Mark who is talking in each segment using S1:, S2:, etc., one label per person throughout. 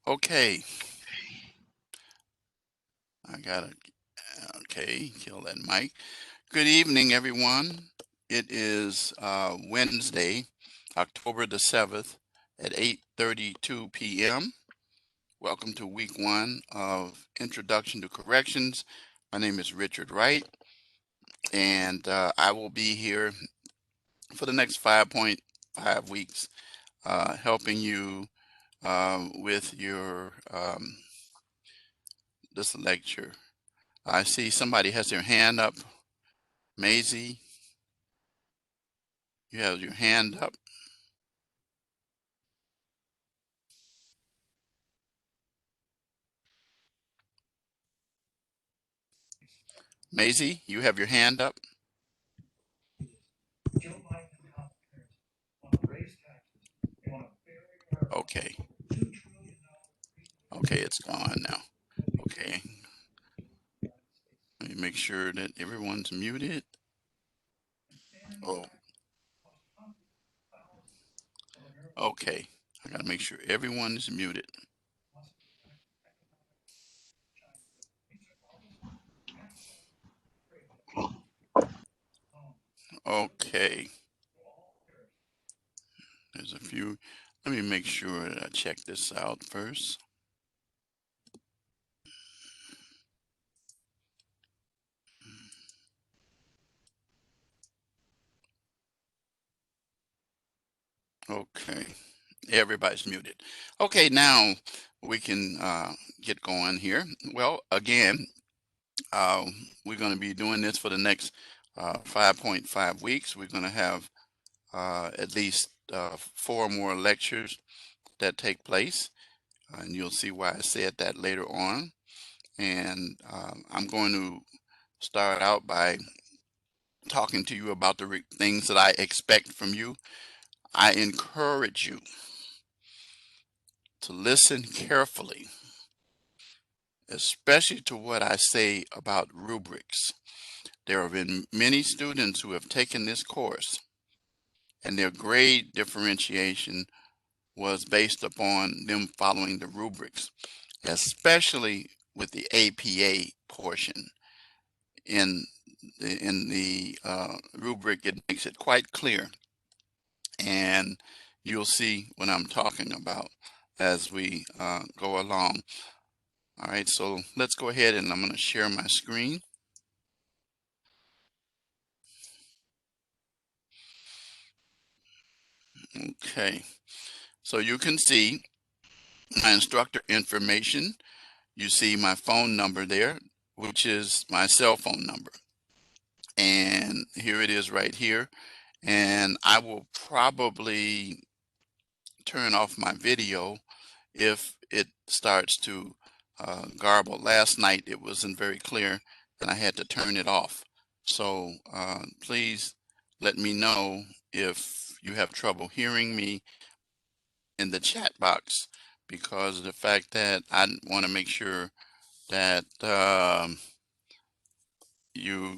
S1: Okay, I gotta, okay, kill that mic. Good evening, everyone. It is Wednesday, October the 7th at 8:32 p.m. Welcome to week one of Introduction to Corrections. My name is Richard Wright, and I will be here for the next 5.5 weeks helping you with your this lecture. I see somebody has their hand up. Maisie, you have your hand up. Maisie, you have your hand up. Okay. Okay, it's gone now. Okay. Let me make sure that everyone's muted. Oh, okay. I gotta make sure everyone is muted. Okay. There's a few. Let me make sure that I check this out first. Okay. Everybody's muted. Okay, now we can get going here. Well, again, uh, we're going to be doing this for the next 5.5 weeks. We're going to have at least 4 more lectures that take place, and you'll see why I said that later on. And I'm going to start out by talking to you about the things that I expect from you. I encourage you to listen carefully, especially to what I say about rubrics. There have been many students who have taken this course, and their grade differentiation was based upon them following the rubrics, especially with the APA portion. In the rubric, it makes it quite clear, and you'll see what I'm talking about as we go along. All right, so let's go ahead and I'm going to share my screen. Okay, so you can see my instructor information. You see my phone number there, which is my cell phone number. And here it is right here. And I will probably turn off my video if it starts to garble. Last night it wasn't very clear and I had to turn it off. So please let me know if you have trouble hearing me in the chat box, because of the fact that I want to make sure that you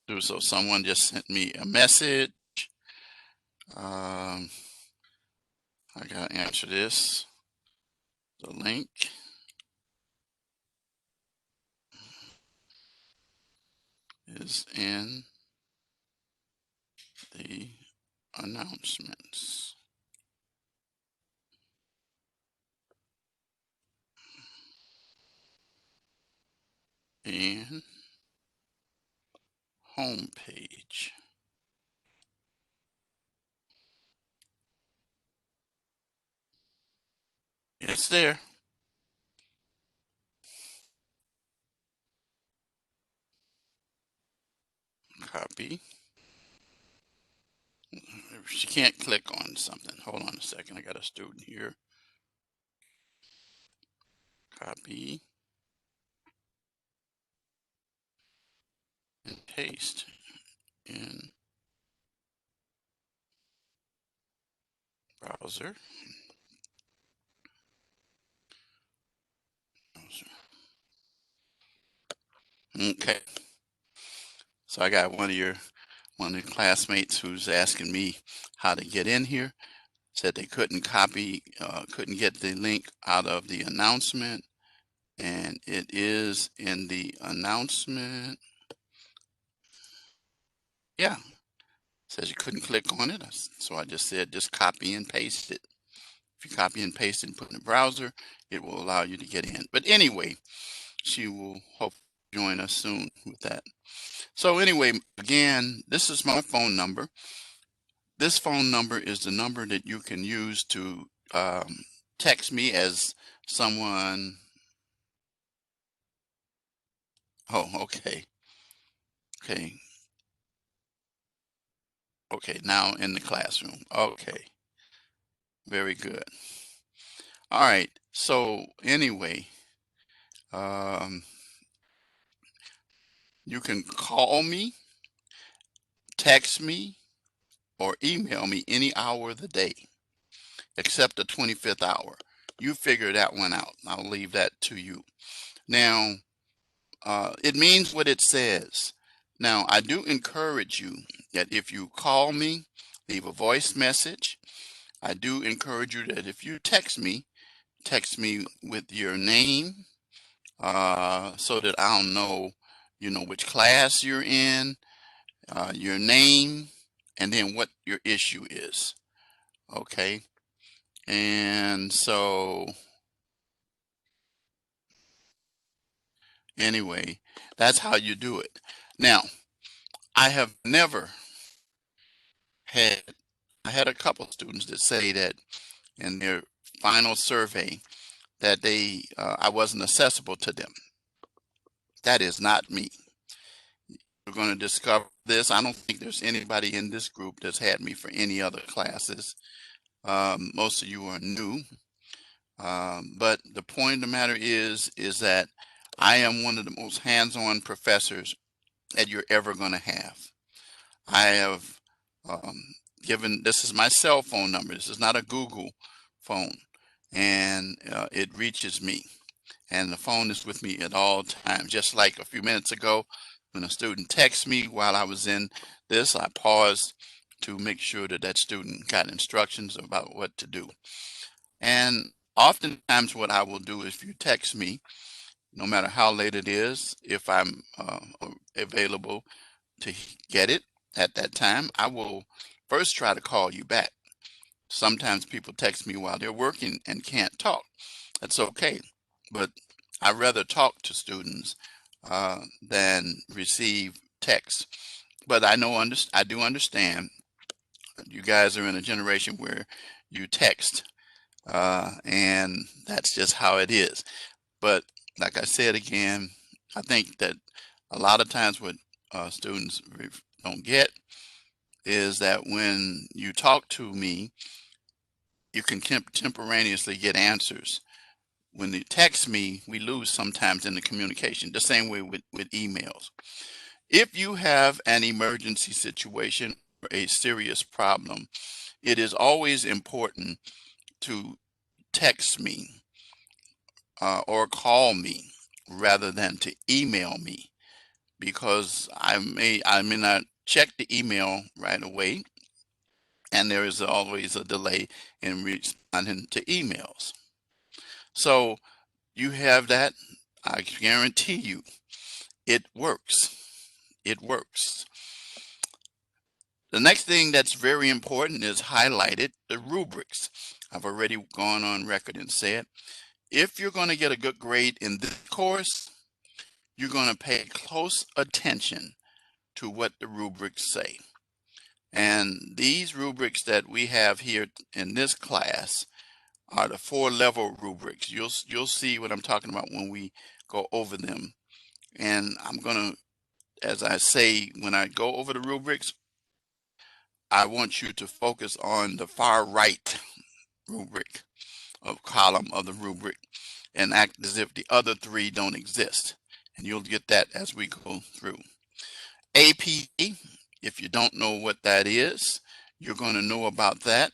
S1: do so. Someone just sent me a message. Um, I gotta answer this. The link is in the announcements. And homepage. It's there. Copy. She can't click on something. Hold on a second. I got a student here. Copy and paste in browser. Okay. So I got one of the classmates who's asking me how to get in here. said they couldn't couldn't get the link out of the announcement, and it is in the announcement. Yeah, says you couldn't click on it. So I just said just copy and paste it. If you copy and paste it and put in the browser, it will allow you to get in. But anyway, she will hopefully join us soon with that. So anyway, again, this is my phone number. This phone number is the number that you can use to text me as someone. Oh, okay. Okay. Okay. Now in the classroom. Okay. Very good. All right. So anyway, um, you can call me, text me, or email me any hour of the day, except the 25th hour. You figure that one out. I'll leave that to you. Now, it means what it says. Now, I do encourage you that if you call me, leave a voice message. I do encourage you that if you text me with your name, so that I'll know, which class you're in, your name, and then what your issue is. Okay. And so anyway, that's how you do it. Now, I have never had, I had a couple of students that say that in their final survey that I wasn't accessible to them. That is not me. We're going to discover this. I don't think there's anybody in this group that's had me for any other classes. Most of you are new. But the point of the matter is that I am one of the most hands-on professors that you're ever going to have. I have this is my cell phone number. This is not a Google phone, and it reaches me. And the phone is with me at all times. Just like a few minutes ago, when a student texts me while I was in this, I paused to make sure that that student got instructions about what to do. And oftentimes what I will do is if you text me, no matter how late it is, if I'm available to get it at that time, I will first try to call you back. Sometimes people text me while they're working and can't talk. That's okay. But I rather talk to students than receive text. But I do understand you guys are in a generation where you text, and that's just how it is. But like I said again, I think that a lot of times what students don't get is that when you talk to me, you can contemporaneously get answers. When you text me, we lose sometimes in the communication, the same way with emails. If you have an emergency situation or a serious problem, it is always important to text me or call me rather than to email me, because I may not check the email right away, and there is always a delay in responding to emails. So you have that. I guarantee you it works. It works. The next thing that's very important is highlighted the rubrics. I've already gone on record and said, if you're going to get a good grade in this course, you're going to pay close attention to what the rubrics say. And these rubrics that we have here in this class are the 4-level rubrics. You'll see what I'm talking about when we go over them. And I'm going to, as I say, when I go over the rubrics, I want you to focus on the far right rubric of column of the rubric and act as if the other 3 don't exist. And you'll get that as we go through. AP, if you don't know what that is, you're going to know about that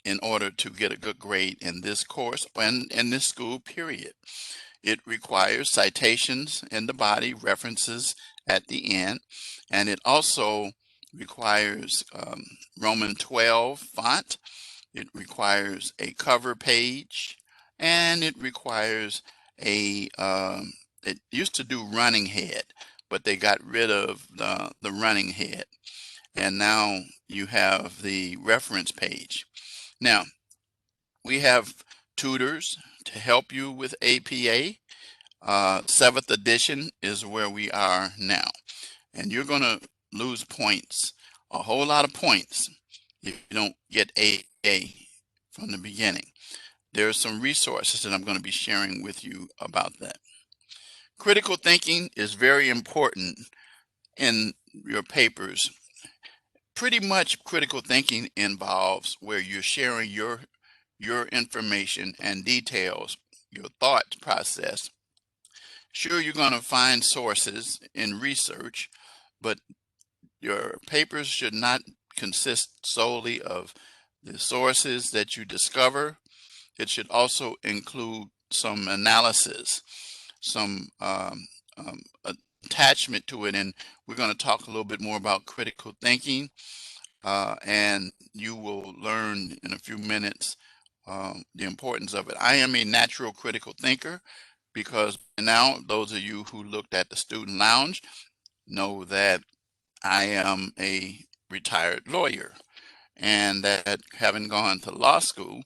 S1: in order to get a good grade in this course and in this school period. It requires citations in the body, references at the end, and it also requires Roman 12 font It requires a cover page, and it requires it used to do running head, but they got rid of the running head. And now you have the reference page. Now, we have tutors to help you with APA. 7th edition is where we are now. And you're going to lose points, a whole lot of points, if you don't get AA from the beginning. There are some resources that I'm going to be sharing with you about that. Critical thinking is very important in your papers. Pretty much critical thinking involves where you're sharing your information and details, your thought process. Sure, you're going to find sources in research, but your papers should not consist solely of the sources that you discover. It should also include some analysis, some attachment to it, and we're going to talk a little bit more about critical thinking, and you will learn in a few minutes the importance of it. I am a natural critical thinker because now those of you who looked at the student lounge know that I am a retired lawyer, and that having gone to law school,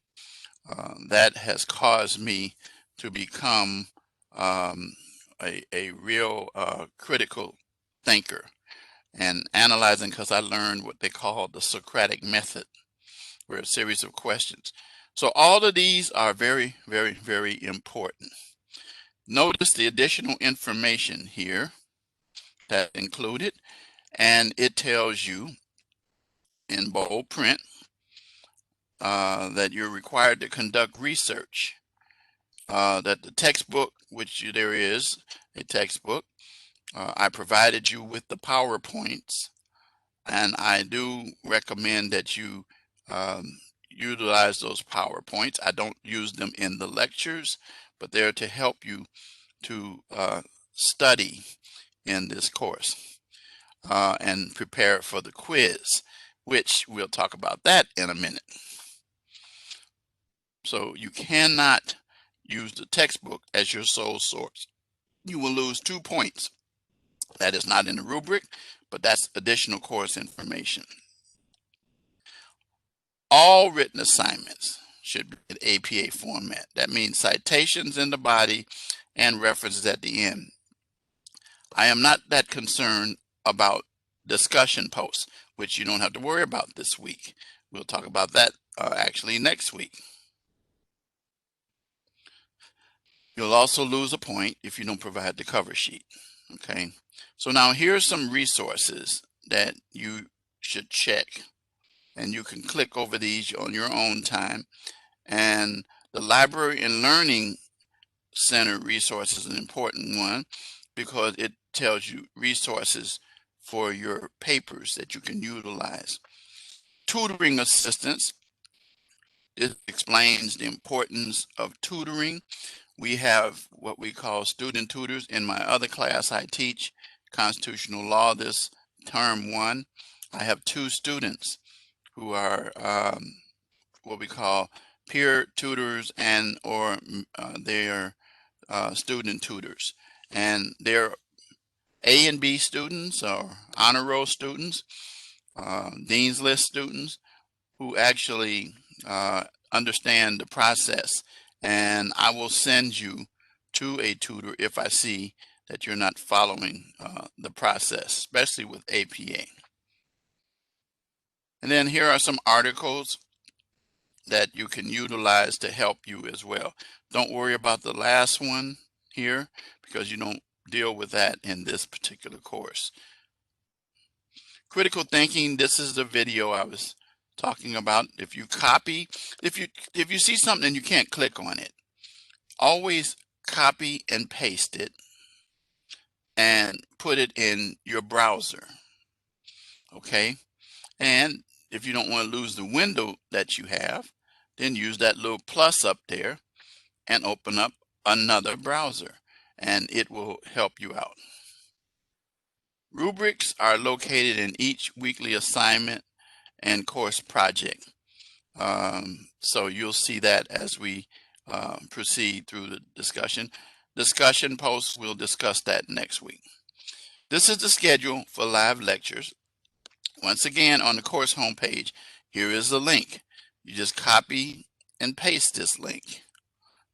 S1: that has caused me to become a real critical thinker and analyzing, because I learned what they call the Socratic method, where a series of questions. So all of these are very, very, very important. Notice the additional information here that's included, and it tells you in bold print that you're required to conduct research, that the textbook, which there is a textbook, I provided you with the PowerPoints, and I do recommend that you utilize those PowerPoints. I don't use them in the lectures, but they're to help you to study in this course and prepare for the quiz, which we'll talk about that in a minute. So you cannot use the textbook as your sole source. You will lose 2 points. That is not in the rubric, but that's additional course information. All written assignments should be in APA format. That means citations in the body and references at the end. I am not that concerned about discussion posts, which you don't have to worry about this week. We'll talk about that actually next week. You'll also lose a point if you don't provide the cover sheet. Okay, so now here's some resources that you should check, and you can click over these on your own time. And the Library and Learning Center resource is an important one because it tells you resources for your papers that you can utilize. Tutoring assistance, it explains the importance of tutoring. We have what we call student tutors. In my other class, I teach constitutional law this term 1. I have 2 students who are what we call peer tutors and or they are student tutors, and they're A and B students or honor roll students, Dean's List students who actually understand the process, and I will send you to a tutor if I see that you're not following the process, especially with APA. And then here are some articles that you can utilize to help you as well. Don't worry about the last one here because you don't deal with that in this particular course. Critical thinking, this is the video I was talking about. If you copy, if you see something and you can't click on it, always copy and paste it and put it in your browser. Okay, and if you don't want to lose the window that you have, then use that little plus up there and open up another browser, and it will help you out. Rubrics are located in each weekly assignment and course project. So you'll see that as we proceed through the discussion. Discussion posts, we'll discuss that next week. This is the schedule for live lectures. Once again, on the course homepage, here is the link. You just copy and paste this link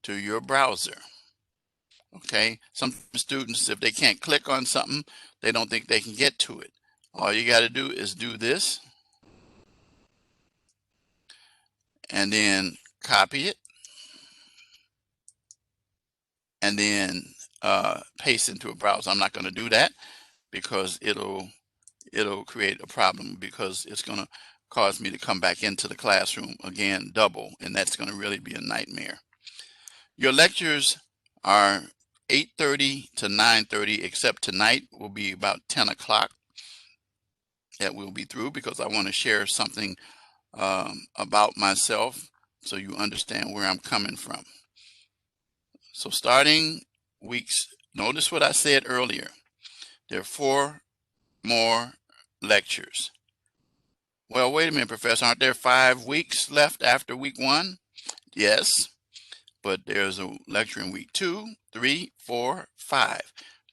S1: to your browser. Okay, some students, if they can't click on something, they don't think they can get to it. All you got to do is do this and then copy it and then paste into a browser. I'm not going to do that because it'll create a problem, because it's going to cause me to come back into the classroom again double, and that's going to really be a nightmare. Your lectures are 8:30 to 9:30, except tonight will be about 10 o'clock that we'll be through, because I want to share something about myself so you understand where I'm coming from. So starting weeks, notice what I said earlier. There are 4 more lectures. Well, wait a minute, Professor, aren't there 5 weeks left after week 1? Yes, but there's a lecture in week 2, 3, 4, 5.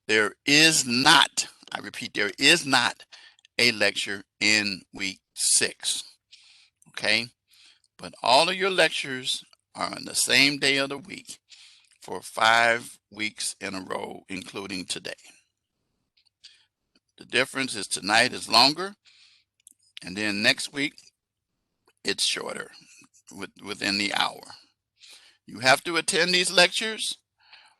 S1: There is not, I repeat, there is not a lecture in week 6, okay? But all of your lectures are on the same day of the week for 5 weeks in a row, including today. The difference is tonight is longer, and then next week it's shorter, within the hour. You have to attend these lectures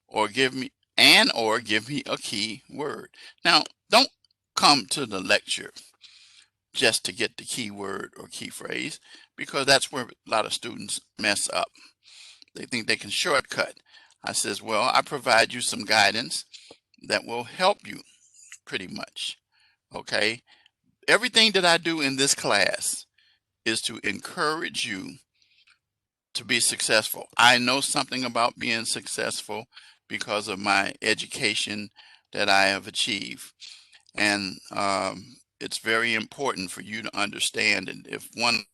S1: or give me a key word. Now, don't come to the lecture just to get the key word or key phrase, because that's where a lot of students mess up. They think they can shortcut. I says, well, I provide you some guidance that will help you pretty much. Okay? Everything that I do in this class is to encourage you to be successful. I know something about being successful because of my education that I have achieved. And it's very important for you to understand. And if one,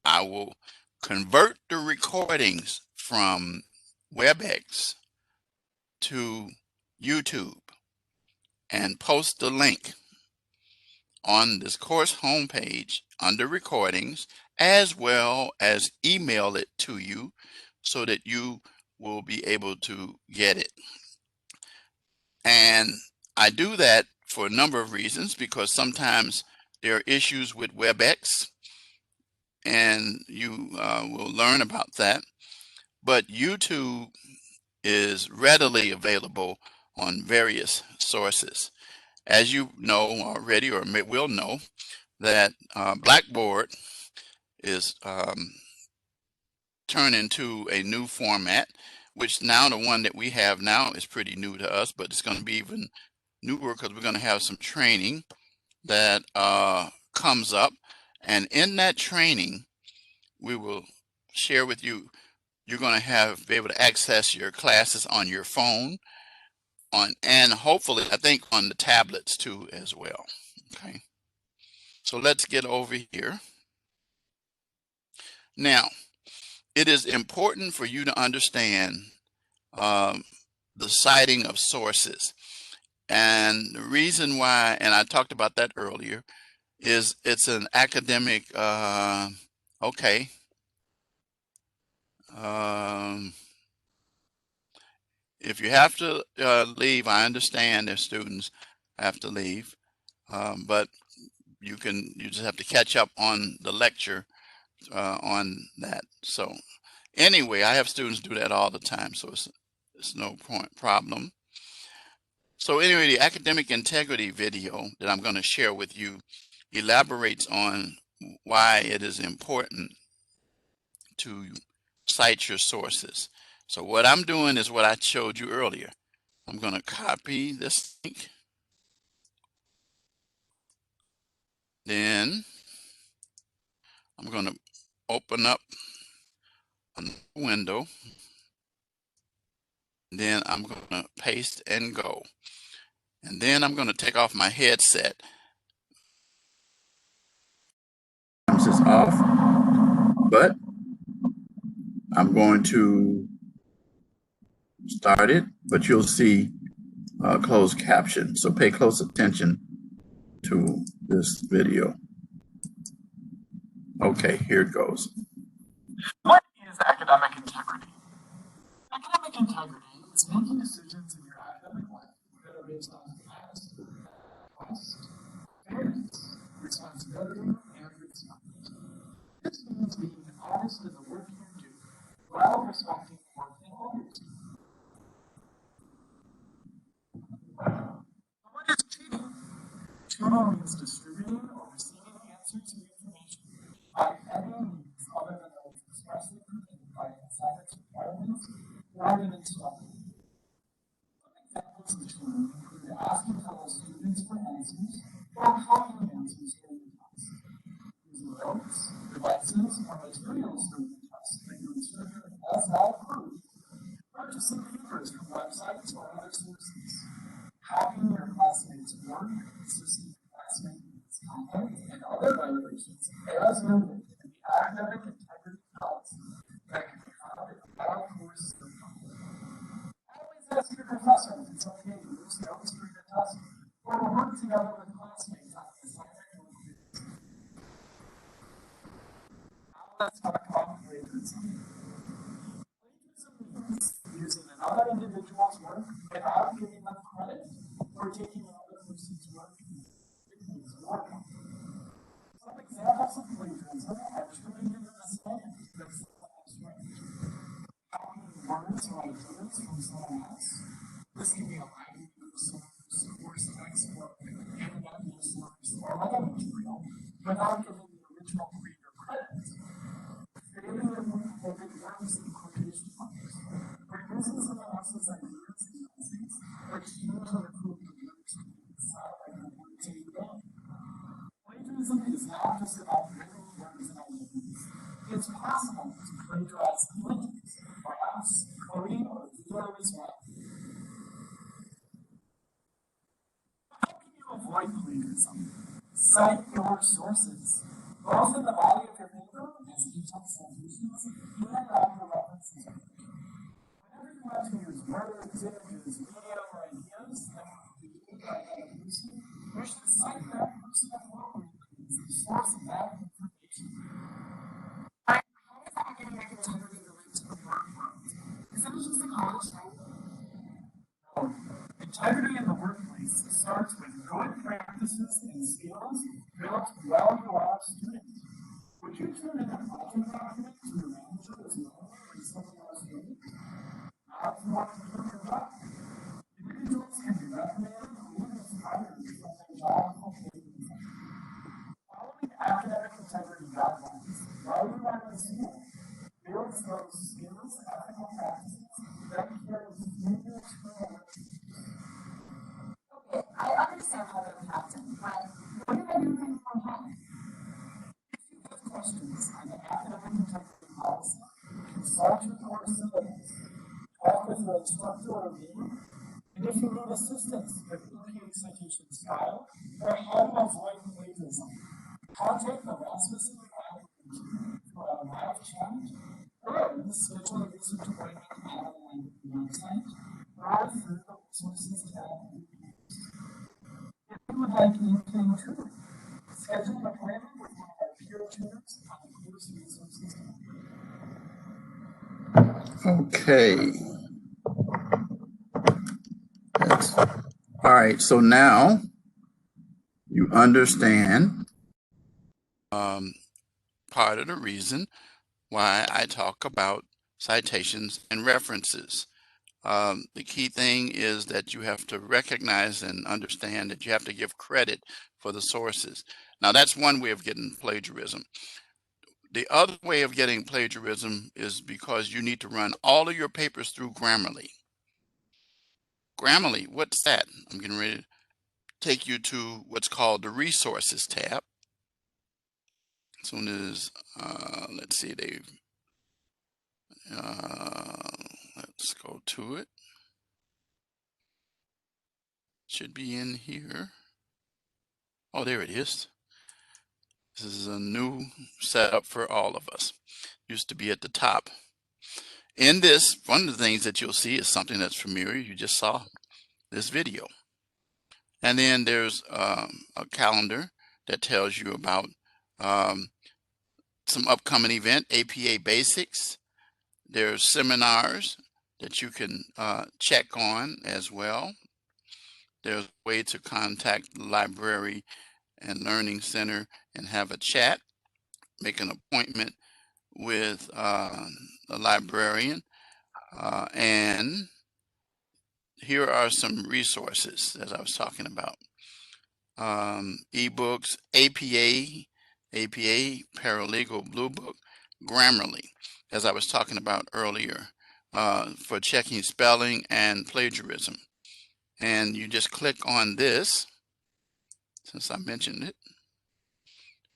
S1: I will convert the recordings from WebEx to YouTube and post the link on this course homepage under recordings, as well as email it to you so that you will be able to get it. And I do that for a number of reasons, because sometimes there are issues with WebEx, and you will learn about that. But YouTube is readily available on various sources. As you know already, or will know, that Blackboard is turned into a new format, which now the one that we have now is pretty new to us, but it's going to be even newer because we're going to have some training that comes up. And in that training, we will share with you, you're going to be able to access your classes on your phone, and hopefully, I think, on the tablets too as well. Okay. So let's get over here. Now, it is important for you to understand the citing of sources. And the reason why, and I talked about that earlier, is it's an academic, okay. If you have to leave, I understand if students have to leave, but you just have to catch up on the lecture on that. So anyway, I have students do that all the time, so it's no problem. So anyway, the academic integrity video that I'm going to share with you elaborates on why it is important to cite your sources. So what I'm doing is what I showed you earlier. I'm going to copy this link. Then I'm going to open up a window. Then I'm going to paste and go. And then I'm going to take off my headset. This is off, but I'm going to start it, but you'll see closed caption. So pay close attention to this video. Okay, here it goes. What is academic integrity? Academic integrity is making decisions in your academic life that are based on facts, trust, fairness, responsibility, and respect. This means being honest in the work you do while respecting the work that others do. What is cheating? Cheating means distributing or receiving answers to information by any means other than those expressly permitted by assignments requirements or an instructor. Examples of cheating include asking fellow students for answers or copying answers during the test, using notes, devices, or materials during the test that your instructor has not approved, purchasing papers from websites or other sources, copying your classmates' work, assisting your classmates' misconduct, and other violations as noted in the academic integrity policy that can be found in our course of conduct. Always ask your professor if it's okay to use notes during the test or to work together with classmates on the assignment or quiz. Now let's talk about plagiarism. Plagiarism means using another individual's work without giving them credit or taking another person's work and making it your copy. Some examples of plagiarism are turning in an assignment that someone else wrote, copying words or ideas from someone else. This can be a library resource, course textbook, internet resource, or other material without giving the original creator credit. Failing to incorporate words in quotation marks, or using someone else's ideas and essays, or change or improve the lyrics to make it sound like the words in the book. Plagiarism is not just about written words and ideas. It's possible to plagiarize images, graphs, coding, or video as well. How can you avoid plagiarism? Cite your sources, both in the body of your paper as detailed citations and on your references. Whenever you want to use words, images, video, or ideas that were created by another person, you should cite that person appropriately as the source of that information. How does academic integrity relate to the workplace? Is that just a college thing? No. Integrity in the workplace starts with good practices and skills built while you are a student. Would you turn in a project document to your manager as well when something else did? Not if you want to do your job. Individuals can be reprimanded or even fired from their job for plagiarism. Following academic integrity guidelines while you are in school builds those skills, ethical practices that carry you to external. Okay, I understand how that would happen, but what if I do things from home? If you have questions on the academic integrity policy, consult your course syllabus, talk with your instructor or lead, and if you need assistance with EPA citation style or how to avoid plagiarism, contact the Rasmussen Evaluation for a live chat or schedule a visit to appointment on the website or through the resources tab. If you would like anything tutoring, schedule an appointment with one of our peer tutors on the course resources tab. Okay. That's, all right, so now you understand part of the reason why I talk about citations and references. The key thing is that you have to recognize and understand that you have to give credit for the sources. Now, that's one way of getting plagiarism. The other way of getting plagiarism is because you need to run all of your papers through Grammarly. Grammarly, what's that? I'm getting ready to take you to what's called the Resources tab. As soon as, let's see, let's go to it. should be in here. Oh, there it is. This is a new setup for all of us. Used to be at the top. In this, one of the things that you'll see is something that's familiar. You just saw this video. And then there's a calendar that tells you about some upcoming event, APA Basics. There's seminars that you can check on as well. There's a way to contact the library and learning center and have a chat, make an appointment with a librarian. And here are some resources as I was talking about. Ebooks, APA Paralegal Blue Book, Grammarly, as I was talking about earlier, for checking spelling and plagiarism. And you just click on this, since I mentioned it,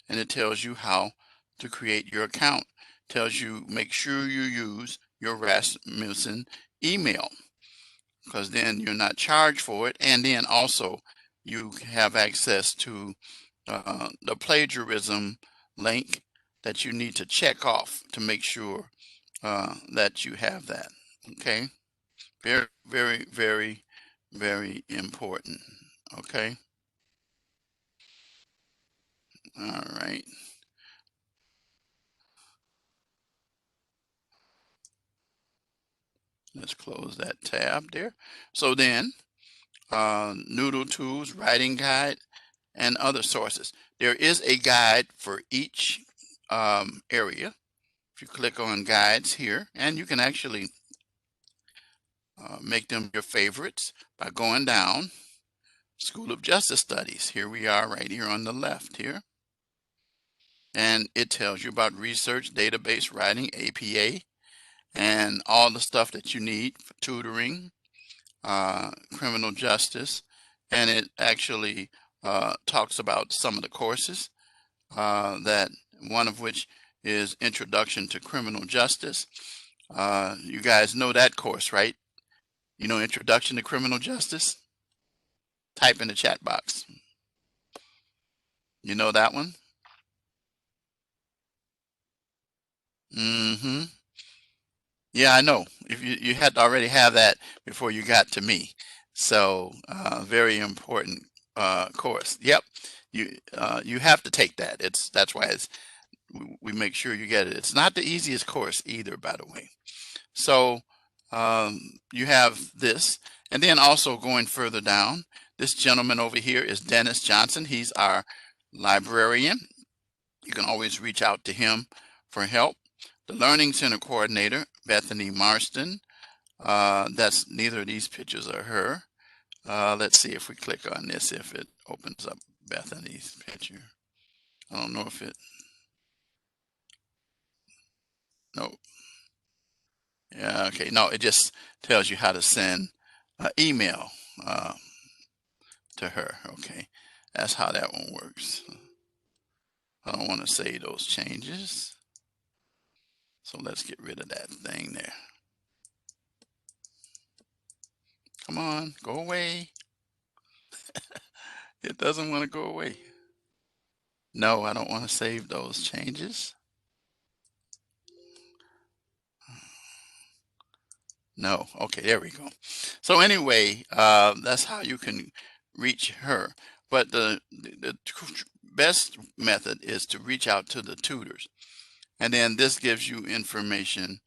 S1: and it tells you how to create your account. Tells you make sure you use your Rasmussen email, because then you're not charged for it, and then also you have access to the plagiarism link that you need to check off to make sure that you have that. Okay, very, very, very, very important. Okay, all right. Let's close that tab there. So then, Noodle Tools, Writing Guide, and other sources. There is a guide for each area. If you click on guides here, and you can actually make them your favorites by going down. School of Justice Studies. Here we are right here on the left here. And it tells you about research, database writing, APA, and all the stuff that you need for tutoring, criminal justice. And it actually talks about some of the courses, that one of which is Introduction to Criminal Justice. You guys know that course, right? You know Introduction to Criminal Justice? Type in the chat box. You know that one? Mm-hmm. Yeah, I know. If you had to already have that before you got to me. So very important course. Yep. You have to take that. That's why we make sure you get it. It's not the easiest course either, by the way. So you have this, and then also going further down, this gentleman over here is Dennis Johnson. He's our librarian. You can always reach out to him for help. The Learning Center coordinator, Bethany Marston. That's neither of these pictures are her. Let's see if we click on this, if it opens up Bethany's picture. I don't know if it, no. Yeah, okay, no, it just tells you how to send an email to her. Okay, that's how that one works. I don't want to save those changes. So let's get rid of that thing there. Come on, go away. It doesn't want to go away. No, I don't want to save those changes. No, okay, there we go. So anyway, that's how you can reach her. But the best method is to reach out to the tutors. And then this gives you information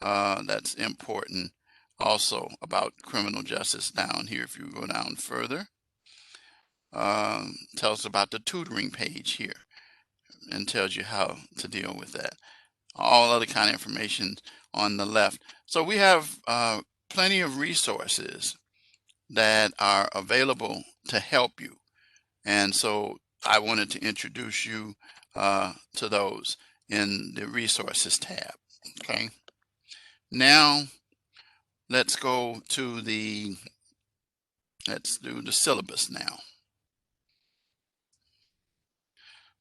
S1: that's important also about criminal justice down here. If you go down further, tells us about the tutoring page here and tells you how to deal with that. All other kind of information on the left. So we have plenty of resources that are available to help you. And so I wanted to introduce you to those in the resources tab. Okay. Now let's go to let's do the syllabus now.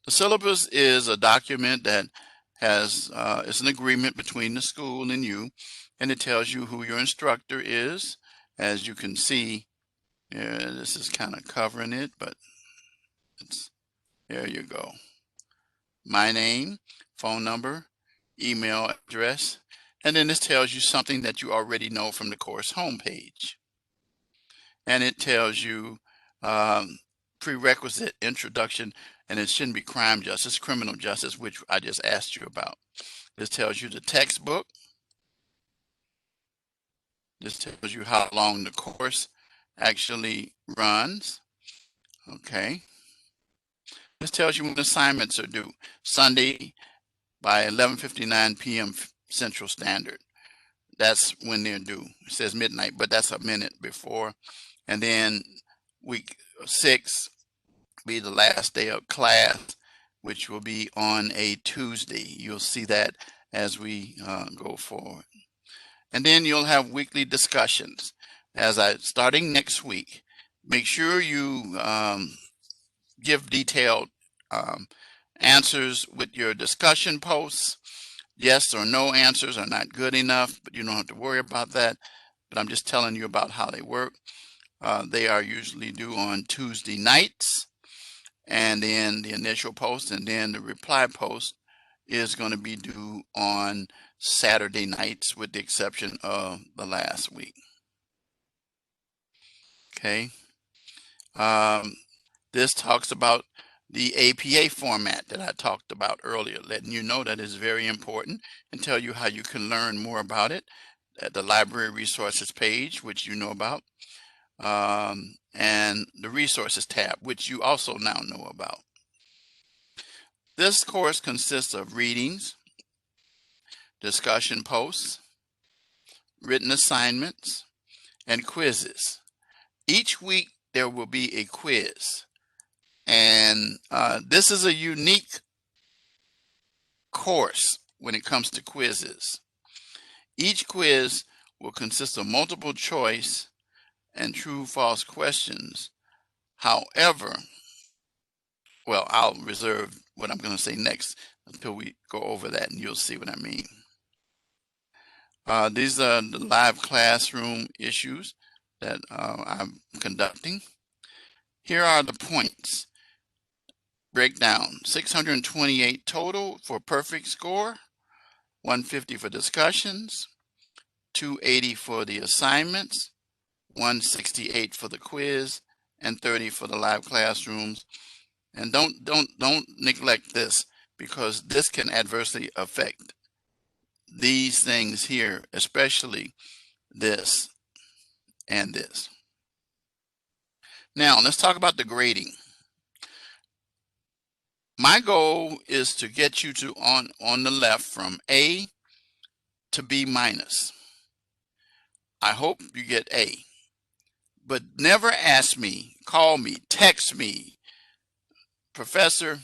S1: The syllabus is a document that has, it's an agreement between the school and you, and it tells you who your instructor is. As you can see, Yeah, this is kind of covering it, but there you go. My name, phone number, email address, and then this tells you something that you already know from the course homepage. And it tells you prerequisite introduction, and it shouldn't be crime justice, criminal justice, which I just asked you about. This tells you the textbook. This tells you how long the course actually runs. Okay. This tells you when assignments are due. Sunday by 11:59 p.m. Central Standard. That's when they're due. It says midnight, but that's a minute before. And then week 6 be the last day of class, which will be on a Tuesday. You'll see that as we go forward. And then you'll have weekly discussions. Starting next week, make sure you give detailed answers with your discussion posts. Yes or no answers are not good enough, but you don't have to worry about that. But I'm just telling you about how they work. They are usually due on Tuesday nights, and then the initial post, and then the reply post is going to be due on Saturday nights, with the exception of the last week. Okay. This talks about the APA format that I talked about earlier, letting you know that is very important, and tell you how you can learn more about it at the library resources page, which you know about, and the resources tab, which you also now know about. This course consists of readings, discussion posts, written assignments, and quizzes. Each week there will be a quiz, and this is a unique course when it comes to quizzes. Each quiz will consist of multiple choice and true-false questions. However, well, I'll reserve what I'm going to say next until we go over that, and you'll see what I mean. These are the live classroom issues that I'm conducting. Here are the points. Breakdown: 628 total for perfect score, 150 for discussions, 280 for the assignments, 168 for the quiz, and 30 for the live classrooms. And don't neglect this, because this can adversely affect these things here, especially this and this. Now let's talk about the grading. My goal is to get you to on the left from A to B minus. I hope you get A, but never ask me, call me, text me, Professor,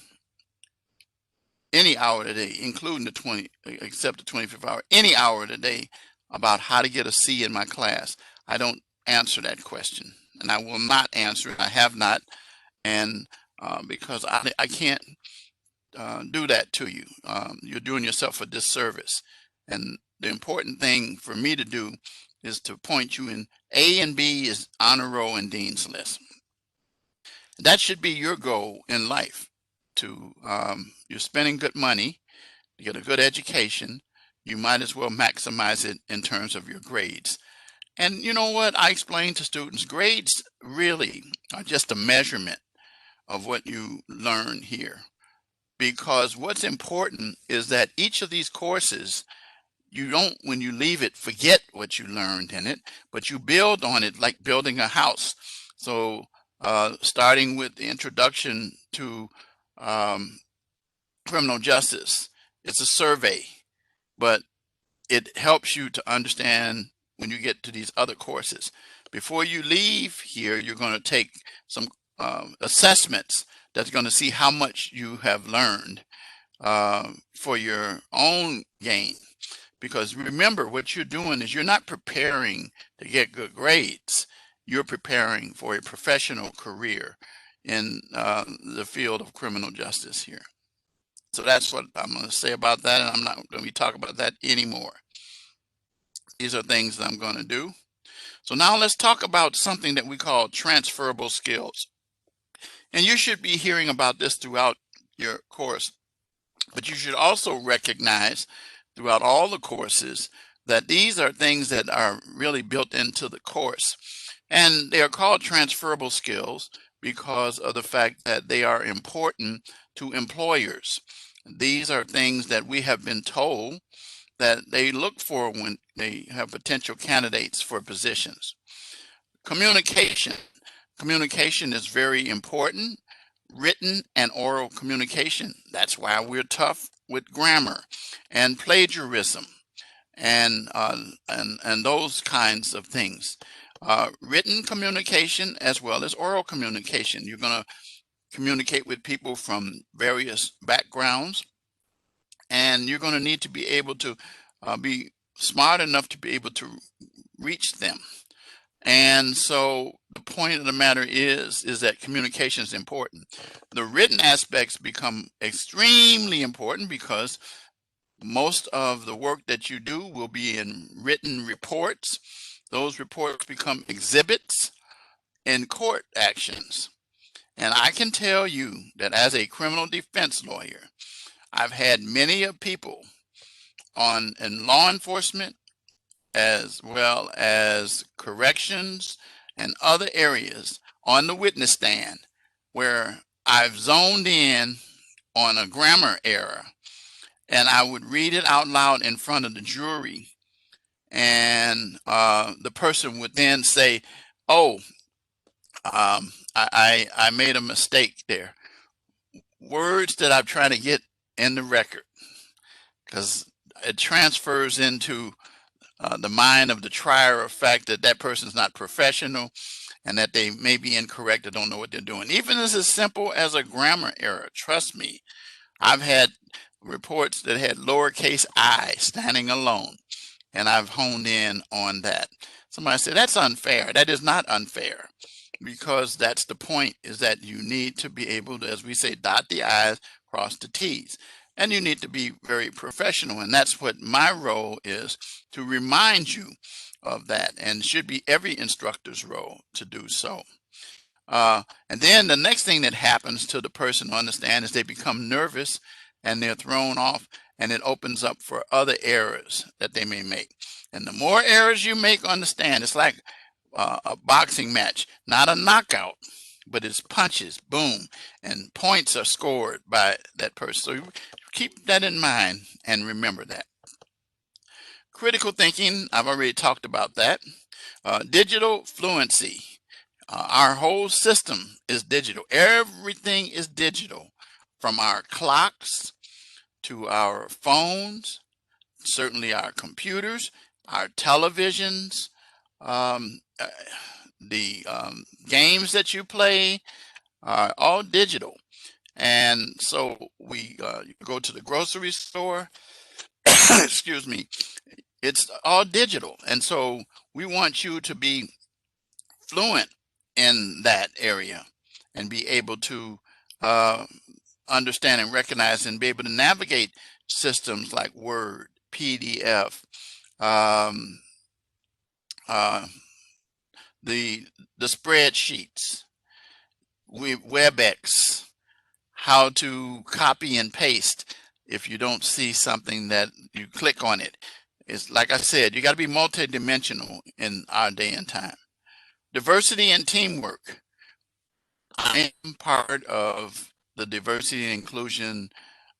S1: any hour of the day, including the 20, except the 25th hour, any hour of the day, about how to get a C in my class. I don't answer that question, and I will not answer it. I have not, and because I can't do that to you. You're doing yourself a disservice. And the important thing for me to do is to point you in A and B is honor roll and dean's list. That should be your goal in life. You're spending good money, you get a good education, you might as well maximize it in terms of your grades. And you know what I explain to students? Grades really are just a measurement of what you learn here. Because what's important is that each of these courses, you don't, when you leave it, forget what you learned in it, but you build on it like building a house. So starting with the introduction to criminal justice, it's a survey, but it helps you to understand when you get to these other courses. Before you leave here, you're going to take some assessments that's going to see how much you have learned for your own gain. Because remember, what you're doing is you're not preparing to get good grades. You're preparing for a professional career in the field of criminal justice here. So that's what I'm going to say about that, and I'm not going to be talking about that anymore. These are things that I'm going to do. So now let's talk about something that we call transferable skills. And you should be hearing about this throughout your course, but you should also recognize throughout all the courses that these are things that are really built into the course. And they are called transferable skills because of the fact that they are important to employers. These are things that we have been told that they look for when they have potential candidates for positions. Communication. Communication is very important. Written and oral communication. That's why we're tough with grammar and plagiarism and those kinds of things. Written communication as well as oral communication. You're going to communicate with people from various backgrounds, and you're going to need to be able to be smart enough to be able to reach them. And so the point of the matter is that communication is important. The written aspects become extremely important because most of the work that you do will be in written reports. Those reports become exhibits in court actions. And I can tell you that as a criminal defense lawyer, I've had many of people in law enforcement as well as corrections and other areas on the witness stand where I've zoned in on a grammar error and I would read it out loud in front of the jury, and the person would then say, oh, I made a mistake there. Words that I'm trying to get in the record because it transfers into the mind of the trier of fact that that person's not professional and that they may be incorrect or don't know what they're doing. Even as simple as a grammar error, trust me, I've had reports that had lowercase I standing alone, and I've honed in on that. Somebody said, that's unfair. That is not unfair, because that's the point, is that you need to be able to, as we say, dot the I's, cross the T's. And you need to be very professional. And that's what my role is, to remind you of that. And it should be every instructor's role to do so. And then the next thing that happens to the person, understand, is they become nervous and they're thrown off, and it opens up for other errors that they may make. And the more errors you make, understand, it's like a boxing match, not a knockout, but it's punches, boom, and points are scored by that person. So keep that in mind and remember that. Critical thinking, I've already talked about that. Digital fluency. Our whole system is digital. Everything is digital, from our clocks to our phones, certainly our computers, our televisions, the games that you play are all digital. And so we go to the grocery store, excuse me, it's all digital. And so we want you to be fluent in that area and be able to understand and recognize and be able to navigate systems like Word, PDF, um, uh, the spreadsheets, WebEx, how to copy and paste. If you don't see something that you click on it, it's like I said, you got to be multidimensional in our day and time. Diversity and teamwork. I am part of the Diversity and Inclusion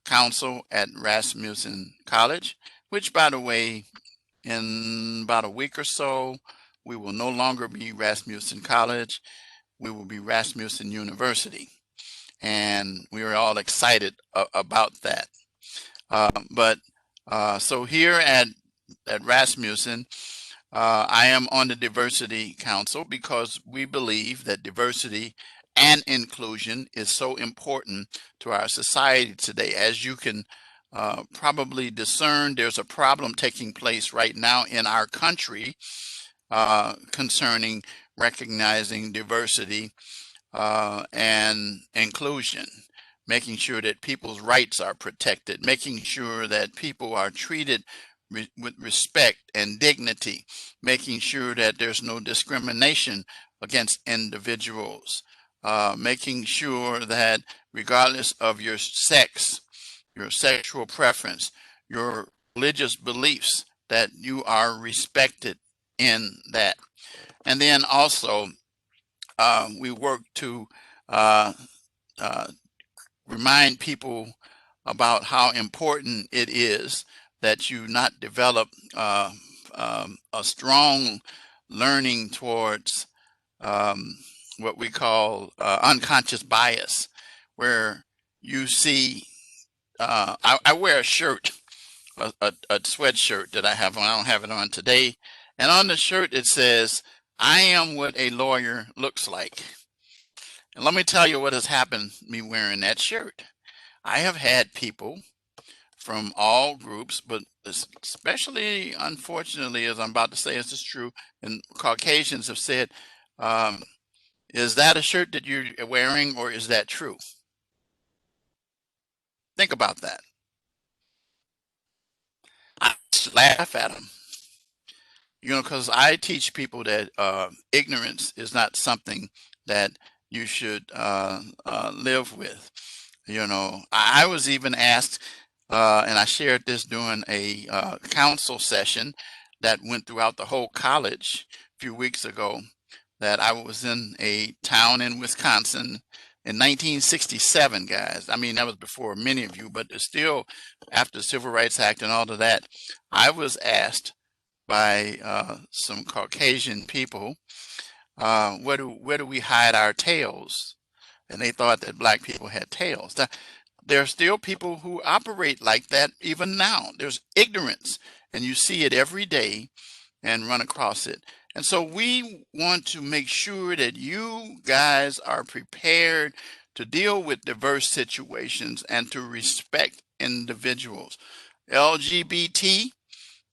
S1: Council at Rasmussen College, which, by the way, in about a week or so, we will no longer be Rasmussen College. We will be Rasmussen University. And we are all excited about that. So here at Rasmussen, I am on the Diversity Council because we believe that diversity and inclusion is so important to our society today. As you can probably discern, there's a problem taking place right now in our country concerning recognizing diversity and inclusion, making sure that people's rights are protected, making sure that people are treated with respect and dignity, making sure that there's no discrimination against individuals, making sure that regardless of your sex, your sexual preference, your religious beliefs, that you are respected in that. And then also, we work to uh, uh, remind people about how important it is that you not develop a strong learning towards um, what we call unconscious bias, where you see, I wear a shirt, a sweatshirt that I have on. I don't have it on today. And on the shirt, it says, I am what a lawyer looks like. And let me tell you what has happened me wearing that shirt. I have had people from all groups, but especially, unfortunately, as I'm about to say, this is true, and Caucasians have said, um, is that a shirt that you're wearing, or is that true? Think about that. I laugh at them, because I teach people that ignorance is not something that you should live with. I was even asked, and I shared this during a council session that went throughout the whole college a few weeks ago, that I was in a town in Wisconsin in 1967, guys. I mean, that was before many of you, but it's still after the Civil Rights Act and all of that. I was asked by some Caucasian people, where do we hide our tails? And they thought that black people had tails. There are still people who operate like that even now. There's ignorance, and you see it every day and run across it. And so we want to make sure that you guys are prepared to deal with diverse situations and to respect individuals. LGBT,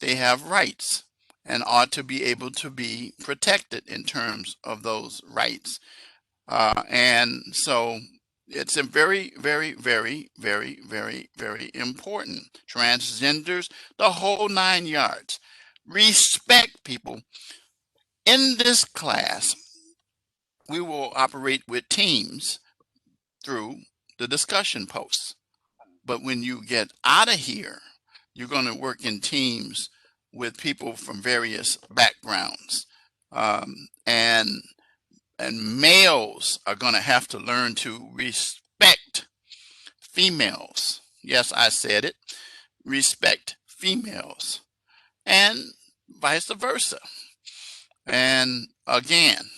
S1: they have rights and ought to be able to be protected in terms of those rights. And so it's a very, very, very, very, very, very important. Transgenders, the whole 9 yards. Respect people. In this class, we will operate with teams through the discussion posts. But when you get out of here, you're going to work in teams with people from various backgrounds. And males are going to have to learn to respect females. Yes, I said it. Respect females, and vice versa. And again,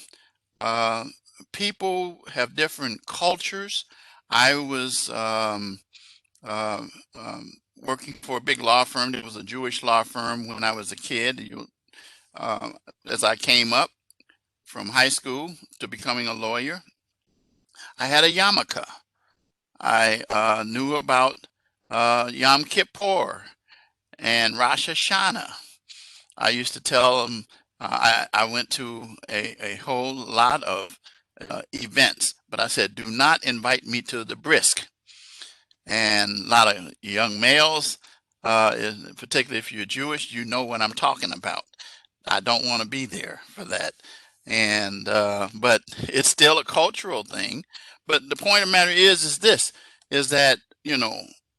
S1: uh, people have different cultures. I was uh, working for a big law firm. It was a Jewish law firm when I was a kid. Uh, as I came up from high school to becoming a lawyer, I had a yarmulke. I knew about Yom Kippur and Rosh Hashanah. I used to tell them I went to a whole lot of events, but I said, do not invite me to the brisk. And a lot of young males, particularly if you're Jewish, you know what I'm talking about. I don't want to be there for that. And but it's still a cultural thing. But the point of the matter is this, is that,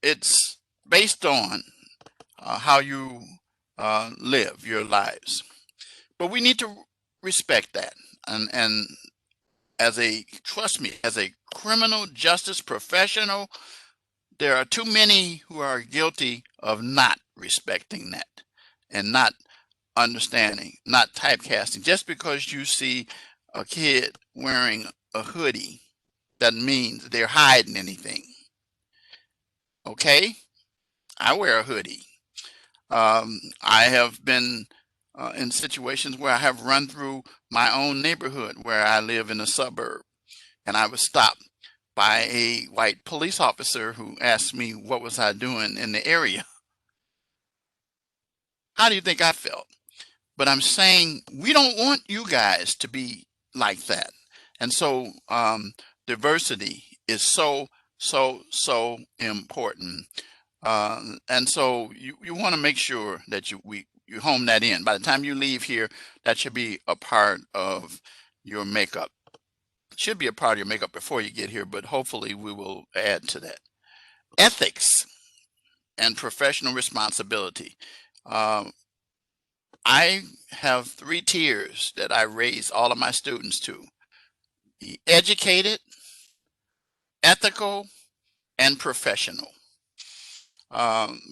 S1: it's based on how you live your lives. But we need to respect that. And trust me, as a criminal justice professional, there are too many who are guilty of not respecting that and not understanding, not typecasting. Just because you see a kid wearing a hoodie doesn't mean they're hiding anything. Okay? I wear a hoodie. I have been in situations where I have run through my own neighborhood where I live in a suburb, and I was stopped by a white police officer who asked me what was I doing in the area. How do you think I felt? But I'm saying we don't want you guys to be like that. And so diversity is so, so, so important. And so you want to make sure that you home that in. By the time you leave here, that should be a part of your makeup. It should be a part of your makeup before you get here, but hopefully we will add to that. Ethics and professional responsibility. Um, I have 3 tiers that I raise all of my students to: be educated, ethical, and professional.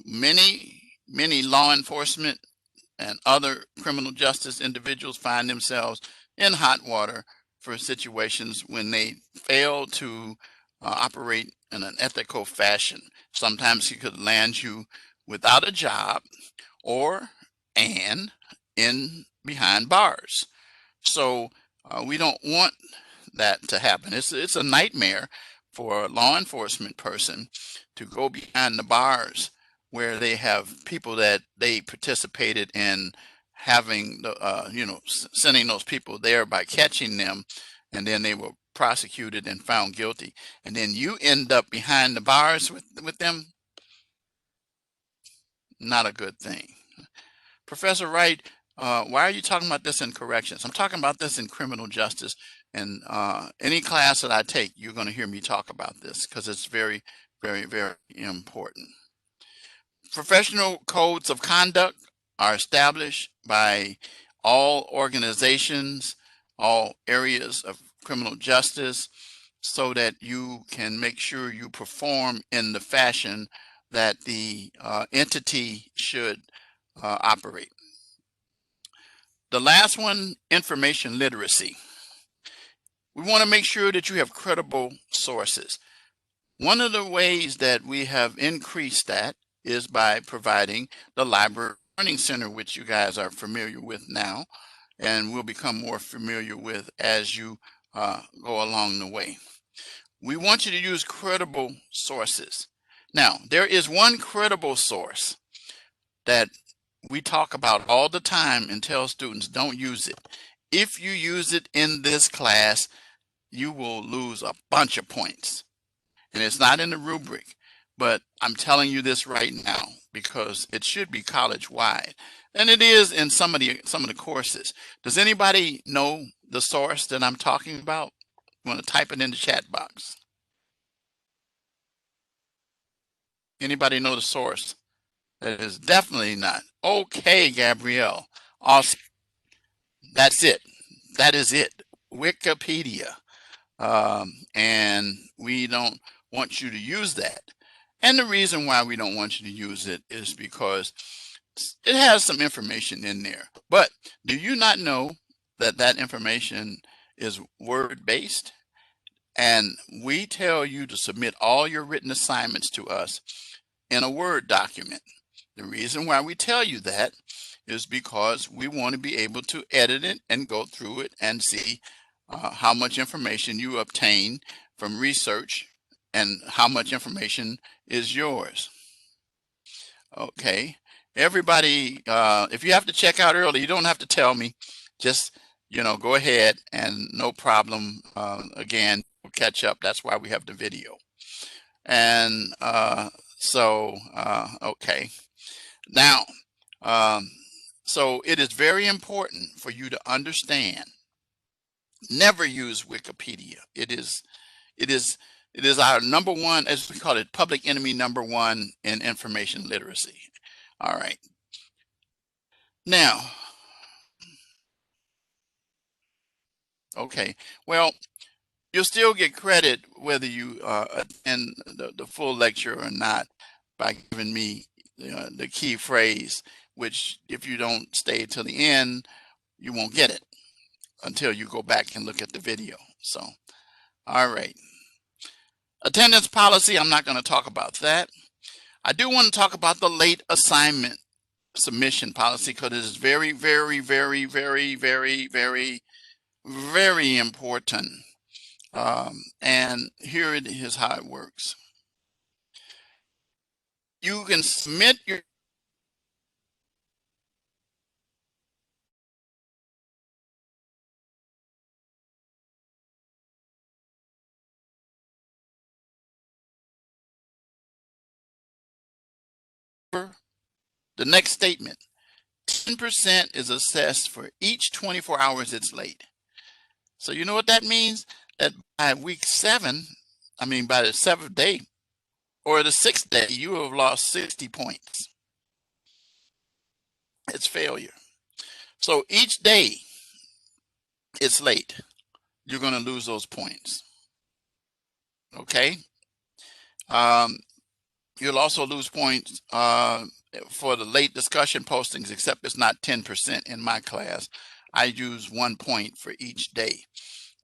S1: Many law enforcement and other criminal justice individuals find themselves in hot water for situations when they fail to operate in an ethical fashion. Sometimes it could land you without a job or and in behind bars. So we don't want that to happen. It's a nightmare for a law enforcement person to go behind the bars where they have people that they participated in having the sending those people there by catching them, and then they were prosecuted and found guilty, and then you end up behind the bars with them. Not a good thing. Professor Wright, why are you talking about this in corrections? I'm talking about this in criminal justice. And any class that I take, you're going to hear me talk about this because it's very, very, very important. Professional codes of conduct are established by all organizations, all areas of criminal justice, so that you can make sure you perform in the fashion that the entity should operate. The last one, information literacy. We want to make sure that you have credible sources. One of the ways that we have increased that is by providing the Library Learning Center, which you guys are familiar with now, and will become more familiar with as you go along the way. We want you to use credible sources. Now, there is one credible source that we talk about all the time and tell students don't use it. If you use it in this class, you will lose a bunch of points. And it's not in the rubric, but I'm telling you this right now because it should be college wide. And it is in some of the courses. Does anybody know the source that I'm talking about? You want to type it in the chat box. Anybody know the source? That is definitely not. Okay, Gabrielle. Awesome. That's it. That is it. Wikipedia. And we don't want you to use that. And the reason why we don't want you to use it is because it has some information in there. But do you not know that that information is word-based? And we tell you to submit all your written assignments to us in a Word document. The reason why we tell you that is because we want to be able to edit it and go through it and see how much information you obtain from research and how much information is yours. Okay, everybody, if you have to check out early, you don't have to tell me. Just, go ahead and no problem. Again, we'll catch up. That's why we have the video. And okay. Now, so it is very important for you to understand. Never use Wikipedia. It is it is our number one, as we call it, public enemy number one in information literacy. All right. Now, okay. Well, you'll still get credit whether you attend the full lecture or not by giving me the key phrase, which if you don't stay till the end, you won't get it until you go back and look at the video. So, all right. Attendance policy, I'm not going to talk about that. I do want to talk about the late assignment submission policy because it is very, very, very, very, very, very, very important. And here it is how it works. You can submit your The next statement, 10% is assessed for each 24 hours it's late. So you know what that means? That by week 7, by the 7th day or the 6th day, you have lost 60 points. It's failure. So each day it's late, you're going to lose those points. Okay? You'll also lose points for the late discussion postings, except it's not 10% in my class. I use 1 point for each day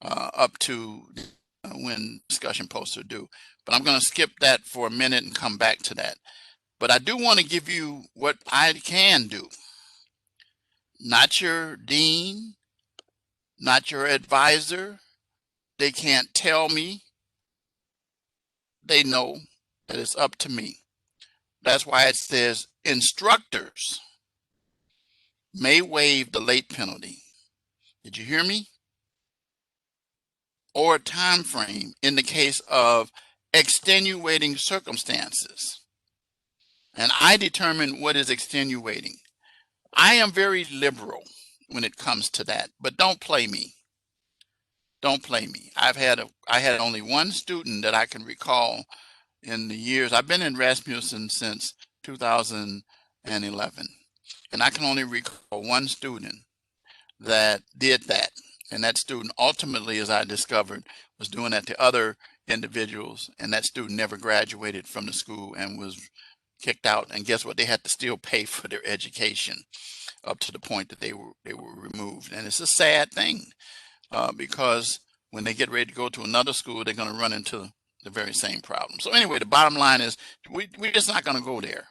S1: up to when discussion posts are due. But I'm going to skip that for a minute and come back to that. But I do want to give you what I can do. Not your dean, not your advisor. They can't tell me. They know that it's up to me. That's why it says instructors may waive the late penalty. Did you hear me? Or time frame in the case of extenuating circumstances. And I determine what is extenuating. I am very liberal when it comes to that, but don't play me. Don't play me. I had only one student that I can recall in the years. I've been in Rasmussen since 2011, and I can only recall one student that did that. And that student ultimately, as I discovered, was doing that to other individuals, and that student never graduated from the school and was kicked out. And guess what? They had to still pay for their education up to the point that they were removed. And it's a sad thing because when they get ready to go to another school, they're going to run into the very same problem. So anyway, the bottom line is we're just not going to go there.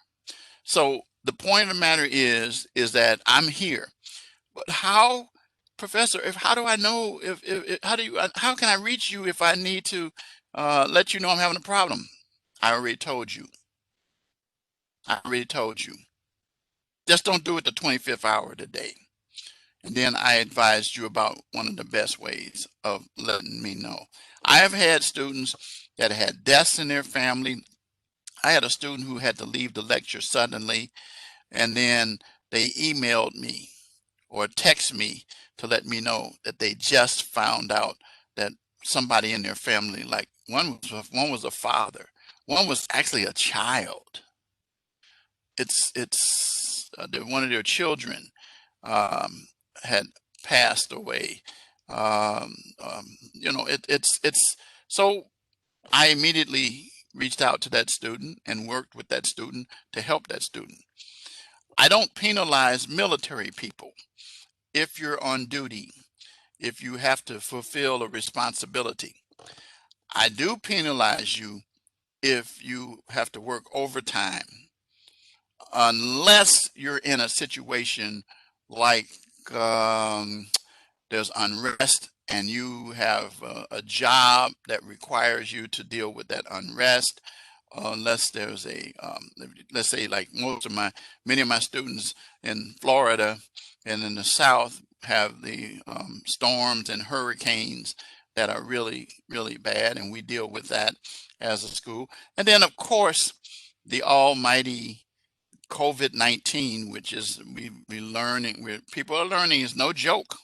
S1: So the point of the matter is that I'm here. But how, Professor, how do I know how can I reach you if I need to let you know I'm having a problem? I already told you. Just don't do it the 25th hour of the day. And then I advised you about one of the best ways of letting me know. I have had students that had deaths in their family. I had a student who had to leave the lecture suddenly, and then they emailed me or text me to let me know that they just found out that somebody in their family, like one was a father, one was actually a child. It's one of their children had passed away. It's so I immediately reached out to that student and worked with that student to help that student. I don't penalize military people. If you're on duty, if you have to fulfill a responsibility, I do penalize you if you have to work overtime, unless you're in a situation like there's unrest and you have a job that requires you to deal with that unrest. Unless there's let's say like many of my students in Florida and in the South have the storms and hurricanes that are really, really bad, and we deal with that as a school. And then of course, the almighty COVID-19, which is people are learning is no joke,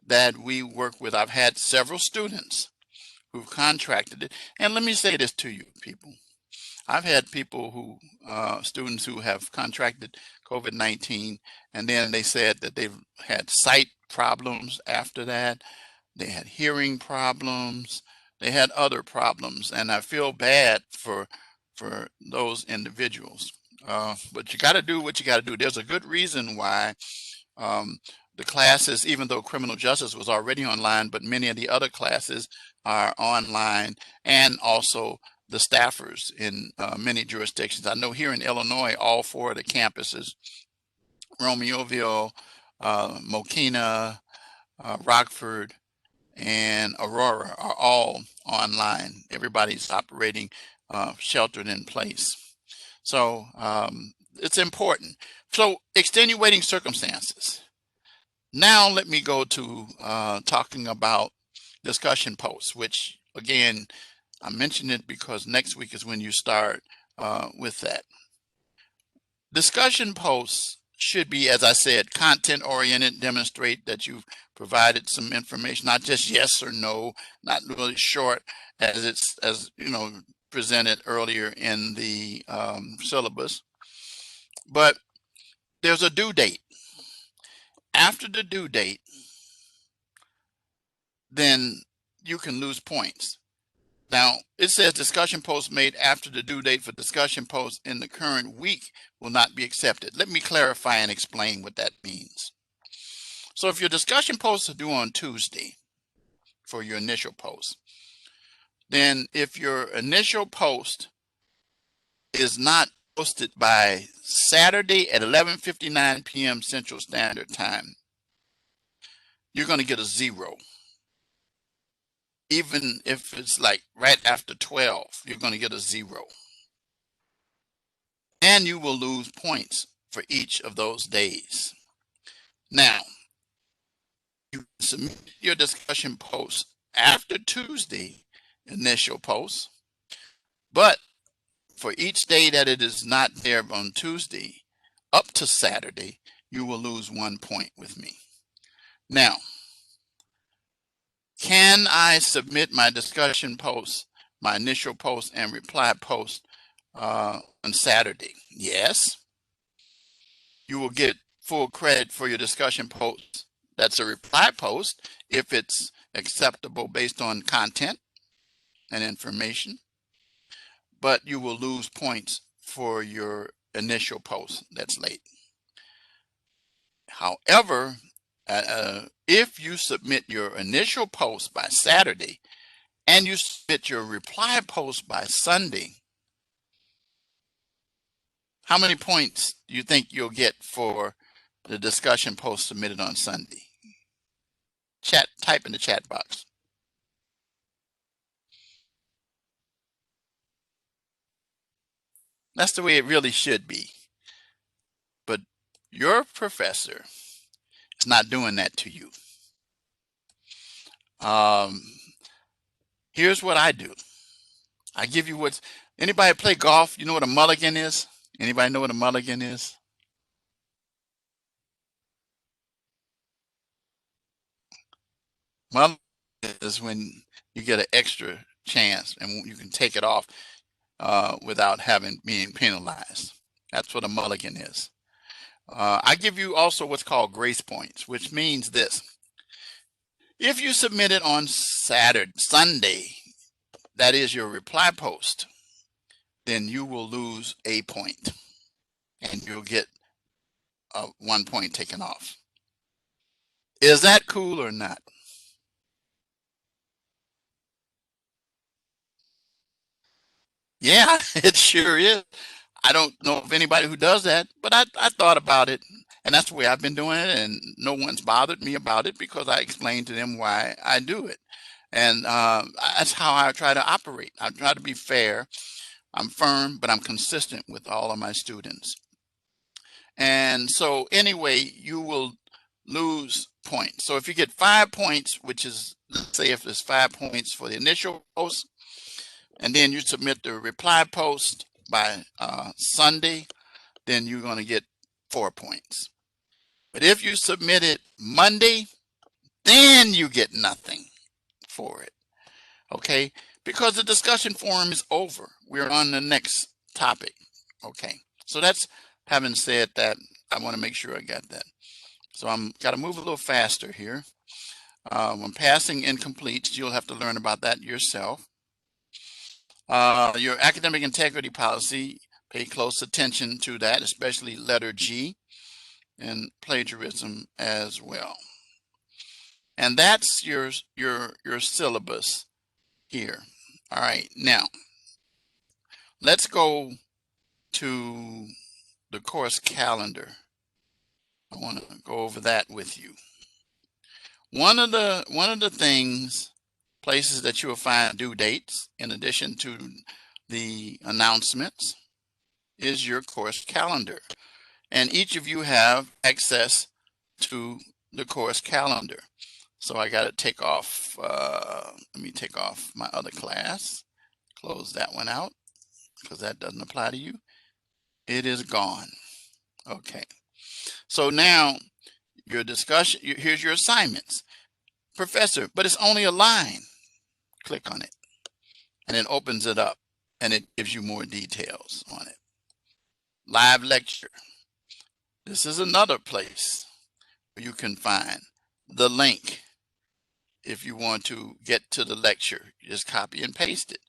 S1: that we work with. I've had several students who've contracted it. And let me say this to you, people. I've had people students who have contracted COVID-19, and then they said that they've had sight problems after that. They had hearing problems. They had other problems. And I feel bad for those individuals. But you got to do what you got to do. There's a good reason why the classes, even though criminal justice was already online, but many of the other classes are online, and also the staffers in many jurisdictions. I know here in Illinois, all 4 of the campuses, Romeoville, Mokina, Rockford, and Aurora, are all online. Everybody's operating sheltered in place. So it's important. So extenuating circumstances. Now let me go to talking about discussion posts, which again, I mentioned it because next week is when you start with that. Discussion posts should be, as I said, content oriented, demonstrate that you've provided some information, not just yes or no, not really short as you know, presented earlier in the syllabus. But there's a due date. After the due date, then you can lose points. Now, it says discussion posts made after the due date for discussion posts in the current week will not be accepted. Let me clarify and explain what that means. So if your discussion posts are due on Tuesday for your initial post, then if your initial post is not posted by Saturday at 11:59 p.m. Central Standard Time, you're going to get a 0. Even if it's like right after 12, you're going to get a 0. And you will lose points for each of those days. Now, you submit your discussion post after Tuesday initial post, but for each day that it is not there on Tuesday up to Saturday, you will lose 1 point with me. Now, can I submit my discussion post, my initial post and reply post on Saturday? Yes. You will get full credit for your discussion post. That's a reply post if it's acceptable based on content and information, but you will lose points for your initial post that's late. However, if you submit your initial post by Saturday and you submit your reply post by Sunday, how many points do you think you'll get for the discussion post submitted on Sunday? Type in the chat box. That's the way it really should be. But your professor is not doing that to you. Here's what I do. I give you what's, anybody play golf? You know what a mulligan is? Anybody know what a mulligan is? Mulligan is when you get an extra chance and you can take it off without being penalized. That's what a mulligan is. I give you also what's called grace points, which means this. If you submit it on Sunday, that is your reply post, then you will lose a point and you'll get 1 point taken off. Is that cool or not? Yeah, it sure is. I don't know of anybody who does that, but I thought about it, and that's the way I've been doing it, and no one's bothered me about it because I explained to them why I do it. And that's how I try to operate. I try to be fair. I'm firm, but I'm consistent with all of my students. And so anyway, you will lose points. So if you get 5 points, which is, let's say if there's 5 points for the initial post, and then you submit the reply post by Sunday, then you're going to get 4 points. But if you submit it Monday, then you get nothing for it. Okay? Because the discussion forum is over. We're on the next topic. Okay. So that's, having said that, I want to make sure I got that. So I'm got to move a little faster here. When passing incompletes, you'll have to learn about that yourself. Your academic integrity policy, pay close attention to that, especially letter G and plagiarism as well. And that's your syllabus here. All right, now let's go to the course calendar. I want to go over that with you. One of the things, places that you will find due dates in addition to the announcements is your course calendar. And each of you have access to the course calendar. So I got to take off, let me take off my other class, close that one out. because that doesn't apply to you. It is gone. Okay. So now your discussion, here's your assignments. Professor, but it's only a line. Click on it and it opens it up and it gives you more details on it. Live lecture. This is another place where you can find the link. If you want to get to the lecture, just copy and paste it.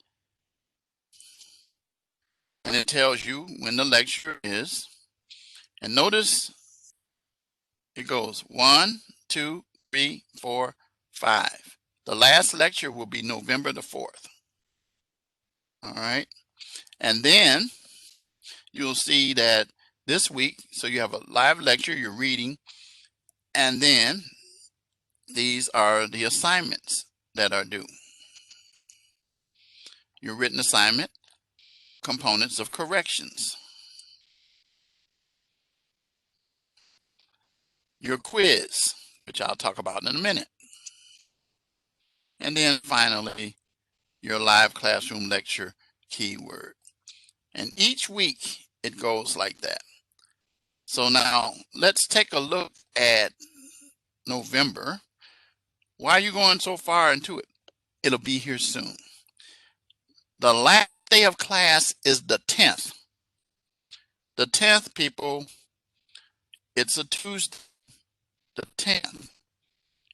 S1: And it tells you when the lecture is. And notice it goes 1, 2, 3, 4, 5. The last lecture will be November the 4th. All right. And then you'll see that this week, so you have a live lecture, you're reading, and then these are the assignments that are due. Your written assignment, components of corrections. Your quiz, which I'll talk about in a minute. And then finally, your live classroom lecture keyword. And each week it goes like that. So now let's take a look at November. Why are you going so far into it? It'll be here soon. The last day of class is the 10th. The 10th, people, it's a Tuesday. The 10th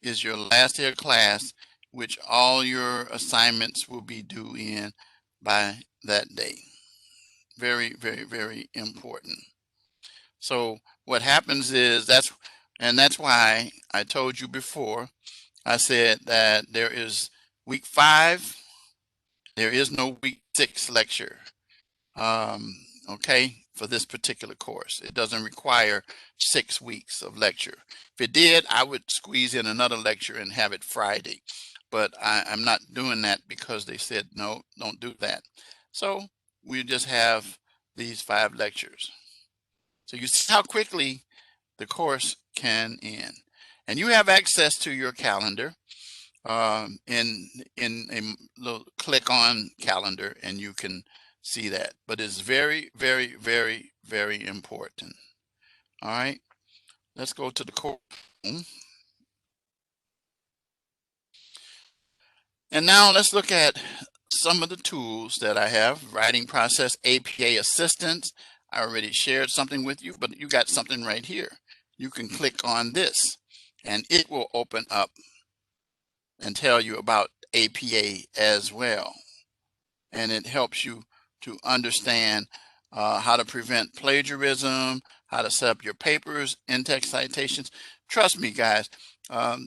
S1: is your last day of class, which all your assignments will be due in by that day. Very, very, very important. So what happens is that's why I told you before, I said that there is week 5, there is no week 6 lecture. Okay, for this particular course. It doesn't require 6 weeks of lecture. If it did, I would squeeze in another lecture and have it Friday. But I'm not doing that because they said, no, don't do that. So we just have these 5 lectures. So you see how quickly the course can end. And you have access to your calendar. In a little click on calendar and you can see that, but it's very, very, very, very important. All right, let's go to the course. And now let's look at some of the tools that I have. Writing process, APA assistance. I already shared something with you, but you got something right here. You can click on this and it will open up and tell you about APA as well. And it helps you to understand how to prevent plagiarism, how to set up your papers, in-text citations. Trust me, guys, I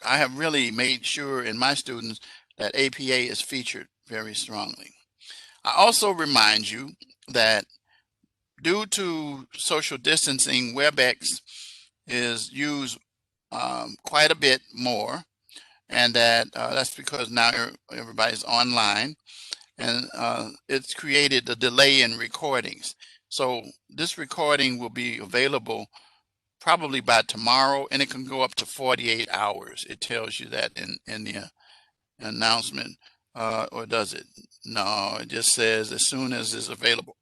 S1: have really made sure in my students that APA is featured very strongly. I also remind you that due to social distancing, WebEx is used quite a bit more, and that's because now everybody's online, and it's created a delay in recordings. So this recording will be available probably by tomorrow, and it can go up to 48 hours. It tells you that in the announcement, or does it? No, it just says as soon as it's available.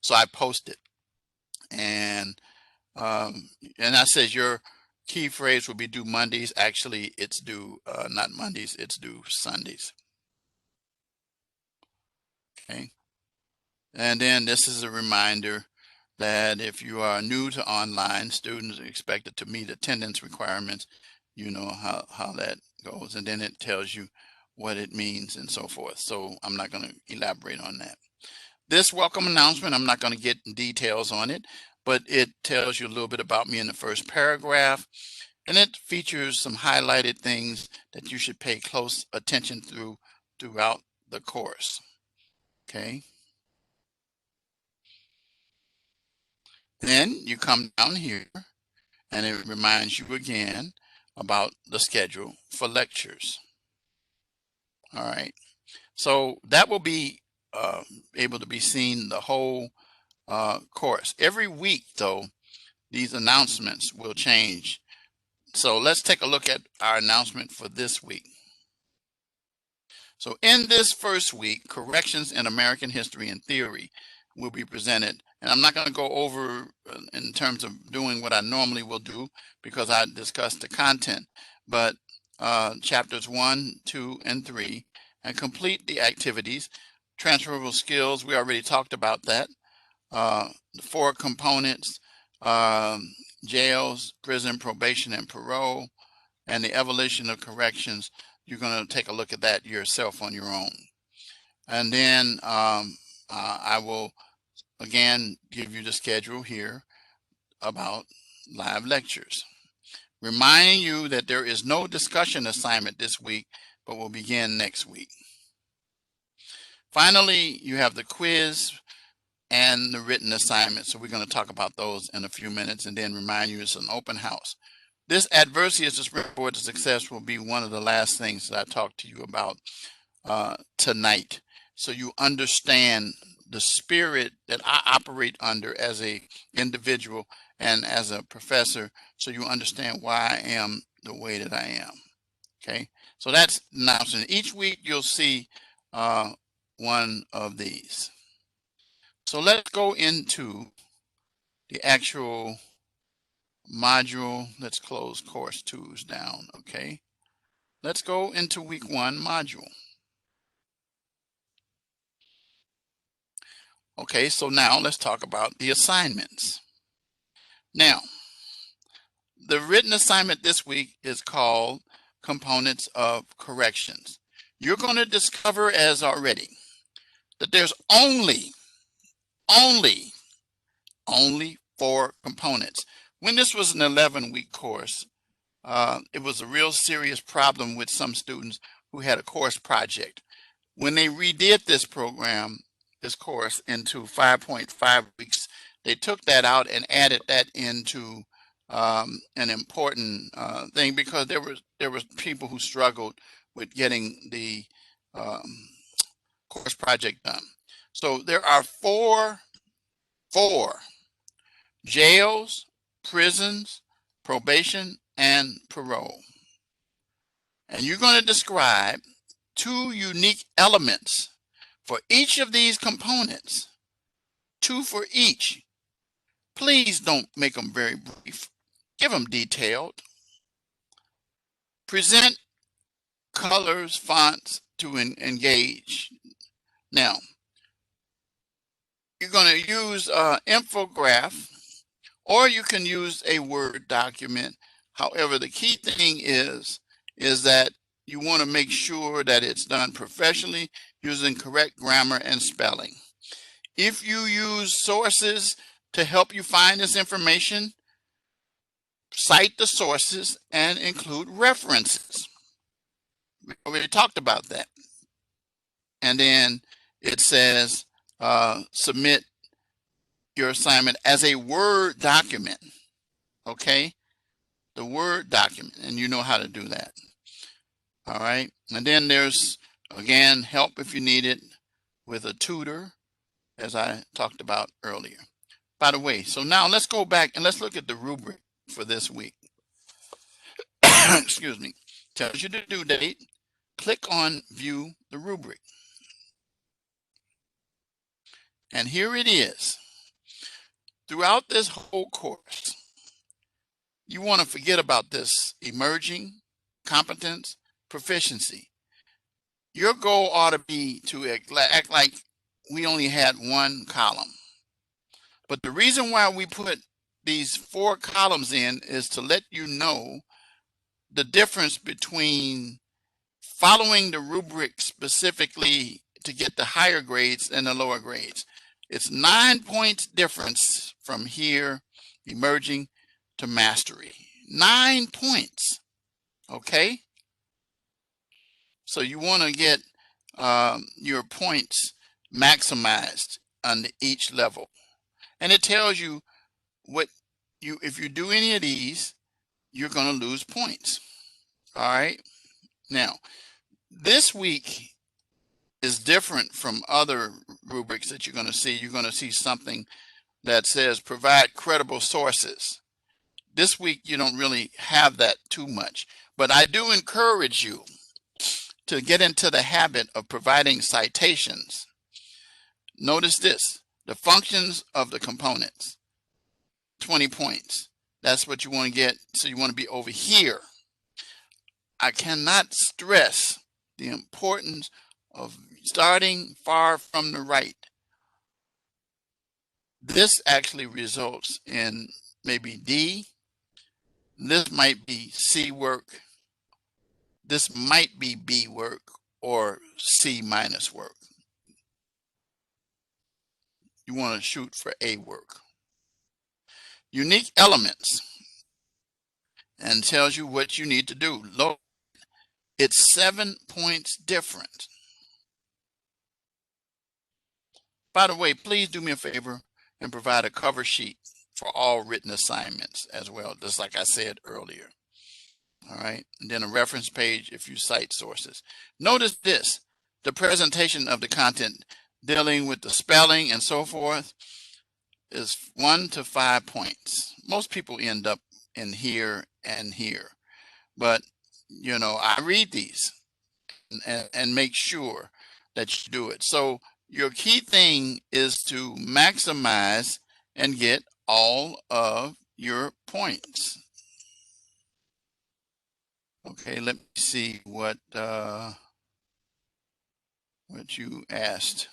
S1: So I post it, and that says your key phrase will be due Mondays. Actually, it's due not Mondays, it's due Sundays. Okay. And then this is a reminder that if you are new to online, students are expected to meet attendance requirements. You know how that goes. And then it tells you what it means and so forth. So I'm not going to elaborate on that. This welcome announcement, I'm not going to get details on it, but it tells you a little bit about me in the first paragraph. And it features some highlighted things that you should pay close attention throughout the course. Okay. Then you come down here and it reminds you again about the schedule for lectures. All right. So that will be able to be seen the whole course. Every week, though, these announcements will change. So let's take a look at our announcement for this week. So in this first week, corrections in American history and theory will be presented. And I'm not going to go over in terms of doing what I normally will do because I discussed the content, but chapters 1, 2, and 3, and complete the activities. Transferable skills, we already talked about that. The 4 components, jails, prison, probation, and parole, and the evolution of corrections. You're going to take a look at that yourself on your own. And then I will again give you the schedule here about live lectures. Reminding you that there is no discussion assignment this week, but will begin next week. Finally, you have the quiz and the written assignment. So we're going to talk about those in a few minutes and then remind you it's an open house. This adversity as a springboard to success will be one of the last things that I talk to you about tonight. So you understand the spirit that I operate under as a individual and as a professor, so you understand why I am the way that I am. Okay, so that's announcement. Each week you'll see one of these. So let's go into the actual module. Let's close course 2s down. Okay, let's go into week 1 module. Okay, so now let's talk about the assignments. Now, the written assignment this week is called Components of Corrections. You're going to discover as already that there's only 4 components. When this was an 11-week course, it was a real serious problem with some students who had a course project. When they redid this course into 5.5 weeks, they took that out and added that into an important thing, because there was people who struggled with getting the course project done. So there are four jails, prisons, probation, and parole. And you're going to describe 2 unique elements for each of these components, 2 for each. Please don't make them very brief. Give them detailed. Present colors, fonts to engage. Now, you're going to use infograph, or you can use a Word document. However, the key thing is that you want to make sure that it's done professionally using correct grammar and spelling. If you use sources to help you find this information, cite the sources and include references. We already talked about that. And then it says submit your assignment as a Word document. Okay, the Word document, and you know how to do that. All right, and then there's, again, help if you need it with a tutor, as I talked about earlier. By the way, so now let's go back and let's look at the rubric for this week. Excuse me. Tells you the due date. Click on View the Rubric. And here it is. Throughout this whole course, you want to forget about this emerging, competence, proficiency. Your goal ought to be to act like we only had 1 column. But the reason why we put these 4 columns in is to let you know the difference between following the rubric specifically to get the higher grades and the lower grades. It's 9 points difference from here, emerging, to mastery. 9 points. Okay? So you want to get your points maximized on each level. And it tells you if you do any of these, you're going to lose points. All right. Now, this week is different from other rubrics that you're going to see. You're going to see something that says provide credible sources. This week, you don't really have that too much, but I do encourage you to get into the habit of providing citations, notice this, the functions of the components, 20 points. That's what you want to get. So you want to be over here. I cannot stress the importance of starting far from the right. This actually results in maybe D. This might be C work. This might be B work or C minus work. You want to shoot for A work. Unique elements, and tells you what you need to do. Look, it's 7 points different. By the way, please do me a favor and provide a cover sheet for all written assignments as well, just like I said earlier. All right, and then a reference page if you cite sources. Notice this, the presentation of the content dealing with the spelling and so forth is 1 to 5 points. Most people end up in here and here, but you know, I read these and make sure that you do it. So your key thing is to maximize and get all of your points. Okay, let me see what you asked.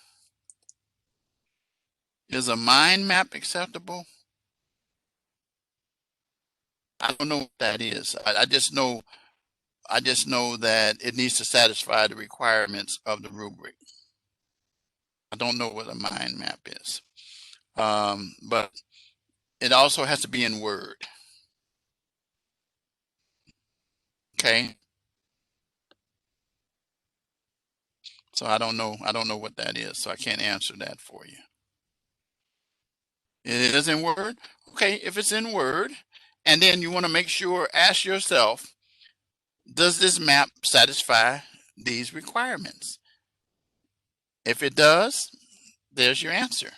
S1: Is a mind map acceptable? I don't know what that is. I just know that it needs to satisfy the requirements of the rubric. I don't know what a mind map is, but it also has to be in Word. Okay. So I don't know what that is, so I can't answer that for you. It is in Word. Okay, if it's in Word, and then you want to make sure, ask yourself, does this map satisfy these requirements? If it does, there's your answer.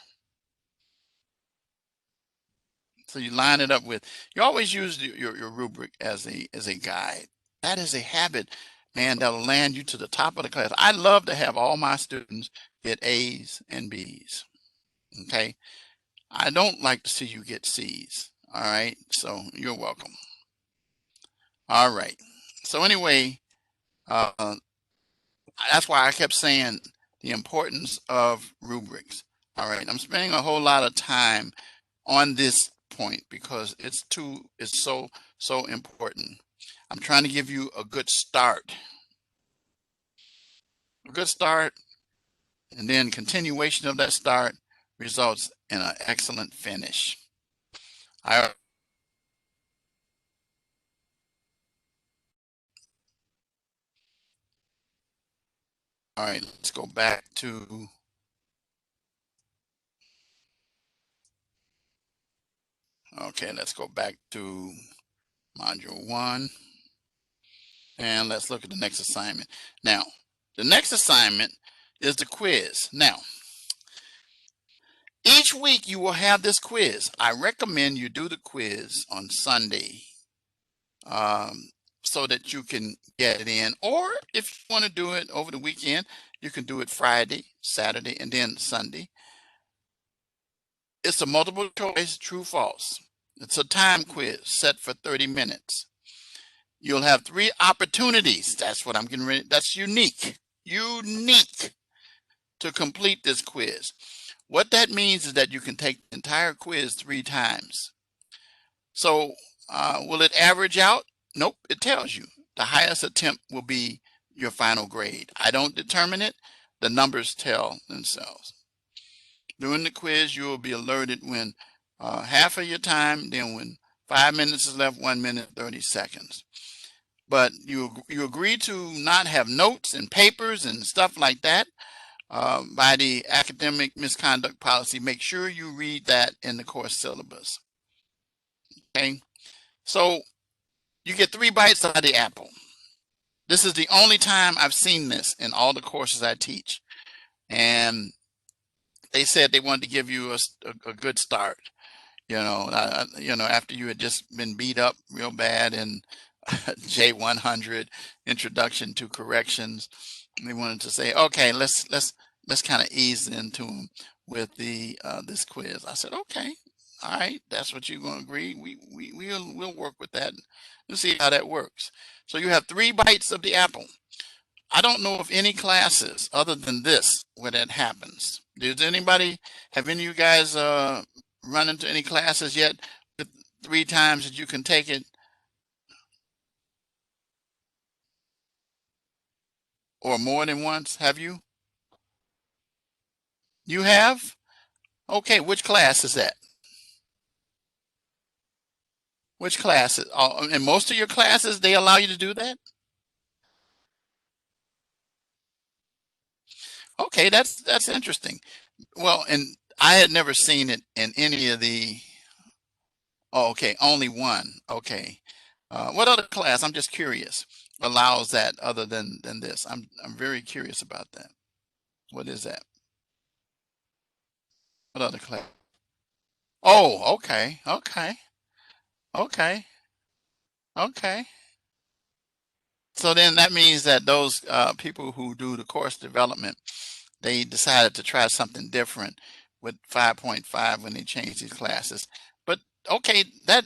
S1: So you line it up with, you always use your rubric as a guide. That is a habit, man, that'll land you to the top of the class. I love to have all my students get A's and B's. Okay. I don't like to see you get C's. All right. So you're welcome. All right. So anyway, that's why I kept saying the importance of rubrics. All right. I'm spending a whole lot of time on this point because it's so important. I'm trying to give you a good start. A good start, and then continuation of that start results in an excellent finish. All right, let's go back to let's go back to module 1. And let's look at the next assignment. Now, the next assignment is the quiz. Now, each week you will have this quiz. I recommend you do the quiz on Sunday so that you can get it in. Or if you want to do it over the weekend, you can do it Friday, Saturday, and then Sunday. It's a multiple choice, true, false. It's a time quiz set for 30 minutes. You'll have 3 opportunities. That's what I'm getting ready. That's unique to complete this quiz. What that means is that you can take the entire quiz 3 times. So will it average out? Nope, it tells you. The highest attempt will be your final grade. I don't determine it. The numbers tell themselves. During the quiz, you will be alerted when half of your time, then when 5 minutes is left, 1 minute, 30 seconds. But you agree to not have notes and papers and stuff like that by the academic misconduct policy. Make sure you read that in the course syllabus. Okay, so you get 3 bites out of the apple. This is the only time I've seen this in all the courses I teach. And they said they wanted to give you a good start. After you had just been beat up real bad and J100 Introduction to Corrections. They wanted to say, okay, let's kind of ease into them with the this quiz. I said, okay, all right, that's what you're going to agree. We'll work with that and see how that works. So you have 3 bites of the apple. I don't know of any classes other than this where that happens. Does anybody, have any of you guys run into any classes yet with 3 times that you can take it, or more than once? Have you? You have? Okay, which class is that? Which classes? In most of your classes, they allow you to do that? Okay, that's interesting. Well, and I had never seen it in any of the. Oh, okay, only one. Okay, what other class? I'm just curious. Allows that other than this? I'm very curious about that. What is that? What other class? Oh, okay, okay, okay, okay. So then that means that those people who do the course development, they decided to try something different with 5.5 when they changed these classes. But okay, that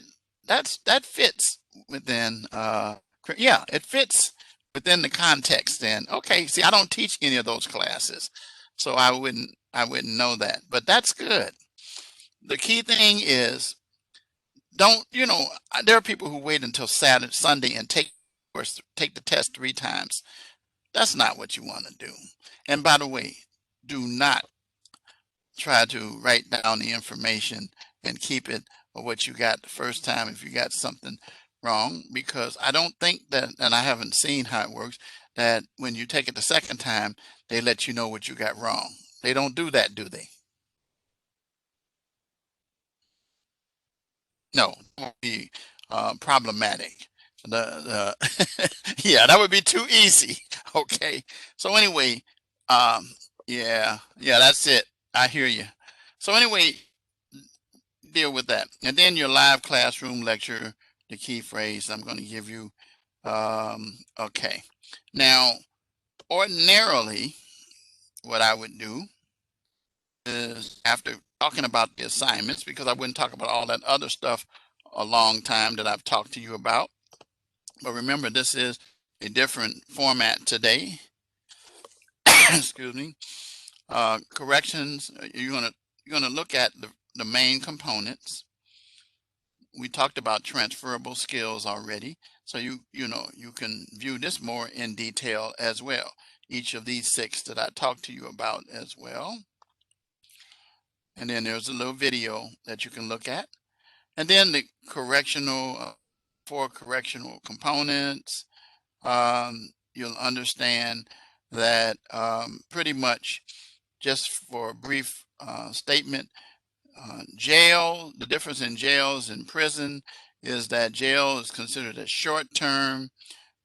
S1: fits within yeah, it fits within the context then. Okay, see, I don't teach any of those classes, so I wouldn't know that. But that's good. The key thing is, don't, there are people who wait until Saturday, Sunday and take the test 3 times. That's not what you want to do. And by the way, do not try to write down the information and keep it or what you got the first time if you got something wrong, because I don't think that, and I haven't seen how it works, that when you take it the second time, they let you know what you got wrong. They don't do that, do they? No, it would be problematic. Yeah, that would be too easy. Okay. So anyway, um, yeah, that's it. I hear you. So anyway, deal with that. And then your live classroom lecture, the key phrase I'm going to give you. Okay. Now, ordinarily, what I would do is, after talking about the assignments, because I wouldn't talk about all that other stuff a long time that I've talked to you about. But remember, this is a different format today. Excuse me. Corrections. You're gonna look at the main components. We talked about transferable skills already, so you can view this more in detail as well. Each of these 6 that I talked to you about as well. And then there's a little video that you can look at. And then the correctional, 4 correctional components. You'll understand that pretty much, just for a brief statement, the difference in jails and prison is that jail is considered as short term,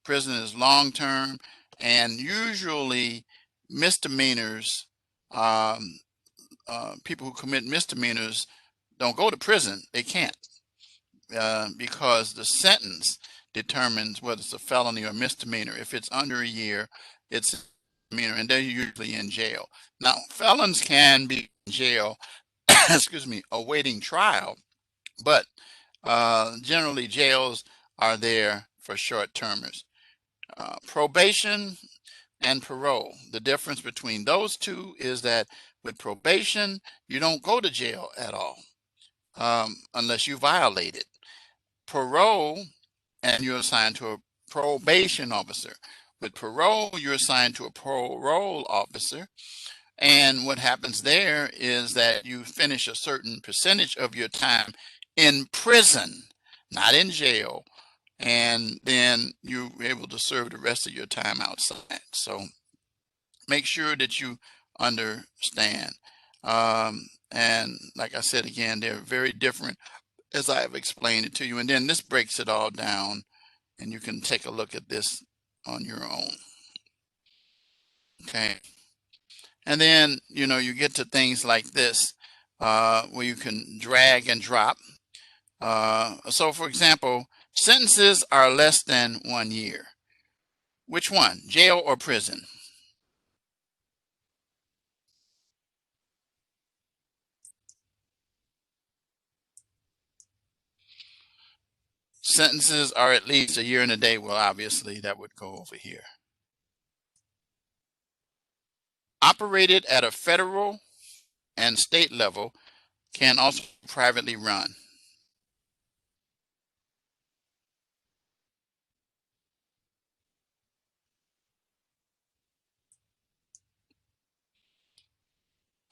S1: prison is long term, and usually misdemeanors, um, people who commit misdemeanors don't go to prison. They can't, because the sentence determines whether it's a felony or misdemeanor. If it's under a year, it's a misdemeanor, and they're usually in jail. Now, felons can be in jail, excuse me, awaiting trial, but generally jails are there for short termers. Probation and parole. The difference between those two is that with probation, you don't go to jail at all, unless you violate it. Parole, and you're assigned to a probation officer. With parole, you're assigned to a parole officer. And what happens there is that you finish a certain percentage of your time in prison, not in jail, and then you're able to serve the rest of your time outside. So make sure that you understand. And like I said again, they're very different as I have explained it to you. And then this breaks it all down, and you can take a look at this on your own. Okay. And then, you get to things like this, where you can drag and drop. So for example, Sentences are less than 1 year. Which one, jail or prison? Sentences are at least a year and a day. Well, obviously that would go over here. Operated at a federal and state level, can also be privately run.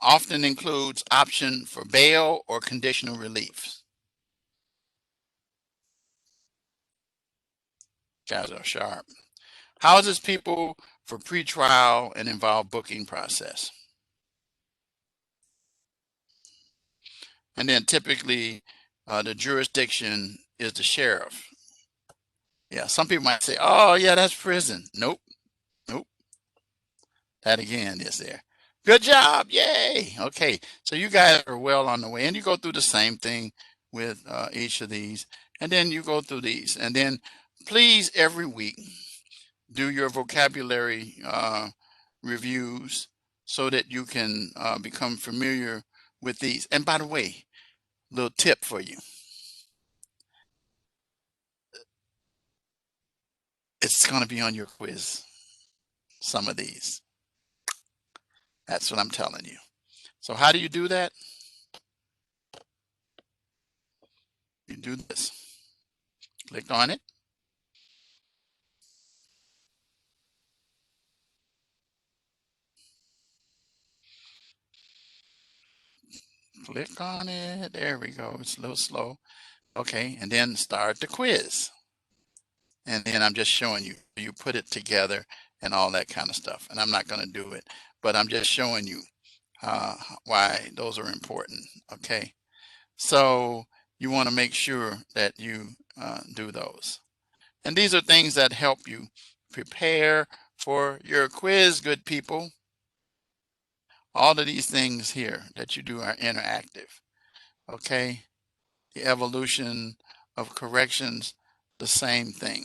S1: Often includes option for bail or conditional relief. Guys are sharp. Houses people for pretrial and involved booking process. And then typically the jurisdiction is the sheriff. Yeah, some people might say, oh yeah, that's prison. Nope, nope. That again is there. Good job, yay. Okay, so you guys are well on the way. And you go through the same thing with each of these. And then you go through these. And then please, every week, do your vocabulary reviews so that you can become familiar with these. And by the way, little tip for you. It's going to be on your quiz, some of these. That's what I'm telling you. So how do you do that? You do this. Click on it. Click on it. There we go. It's a little slow. Okay, and then start the quiz. And then I'm just showing you. You put it together and all that kind of stuff. And I'm not going to do it, but I'm just showing you why those are important. Okay, so you want to make sure that you do those. And these are things that help you prepare for your quiz, good people. All of these things here that you do are interactive. Okay, the evolution of corrections, the same thing.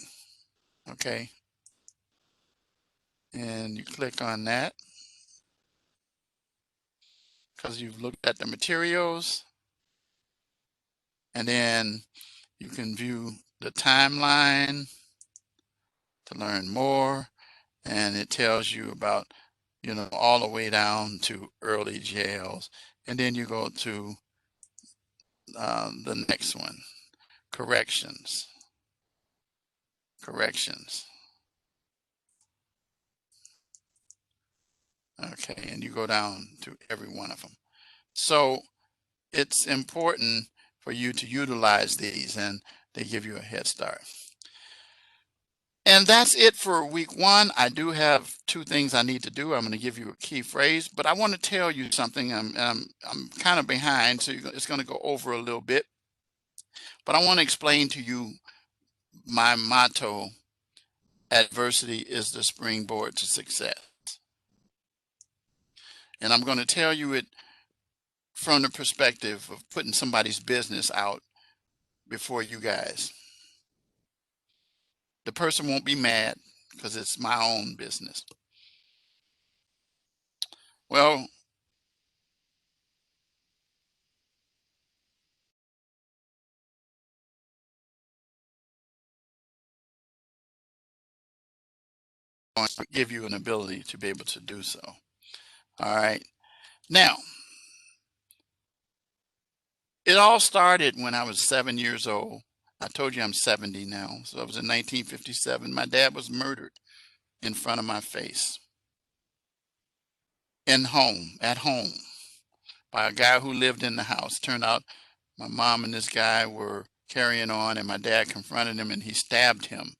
S1: Okay, and you click on that because you've looked at the materials, and then you can view the timeline to learn more, and it tells you about, you know, all the way down to early jails. And then you go to the next one, corrections. Corrections. Okay, and you go down to every one of them. So it's important for you to utilize these, and they give you a head start. And that's it for week 1. I do have 2 things I need to do. I'm going to give you a key phrase, but I want to tell you something. I'm kind of behind, so it's going to go over a little bit. But I want to explain to you my motto: adversity is the springboard to success. And I'm going to tell you it from the perspective of putting somebody's business out before you guys. The person won't be mad because it's my own business. Well, I'm going to give you an ability to be able to do so. All right. Now, it all started when I was 7 years old. I told you I'm 70 now. So it was in 1957. My dad was murdered in front of my face. At home, by a guy who lived in the house. Turned out my mom and this guy were carrying on, and my dad confronted him and he stabbed him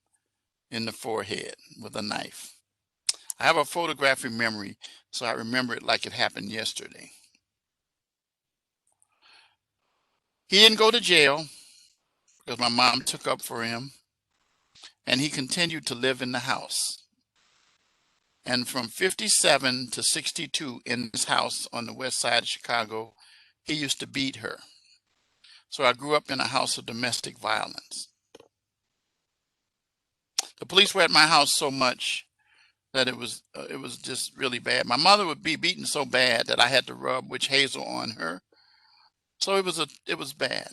S1: in the forehead with a knife. I have a photographic memory, so I remember it like it happened yesterday. He didn't go to jail because my mom took up for him, and he continued to live in the house. And from 57 to 62 in his house on the west side of Chicago, he used to beat her. So I grew up in a house of domestic violence. The police were at my house so much that it was just really bad. My mother would be beaten so bad that I had to rub witch hazel on her. So it was bad.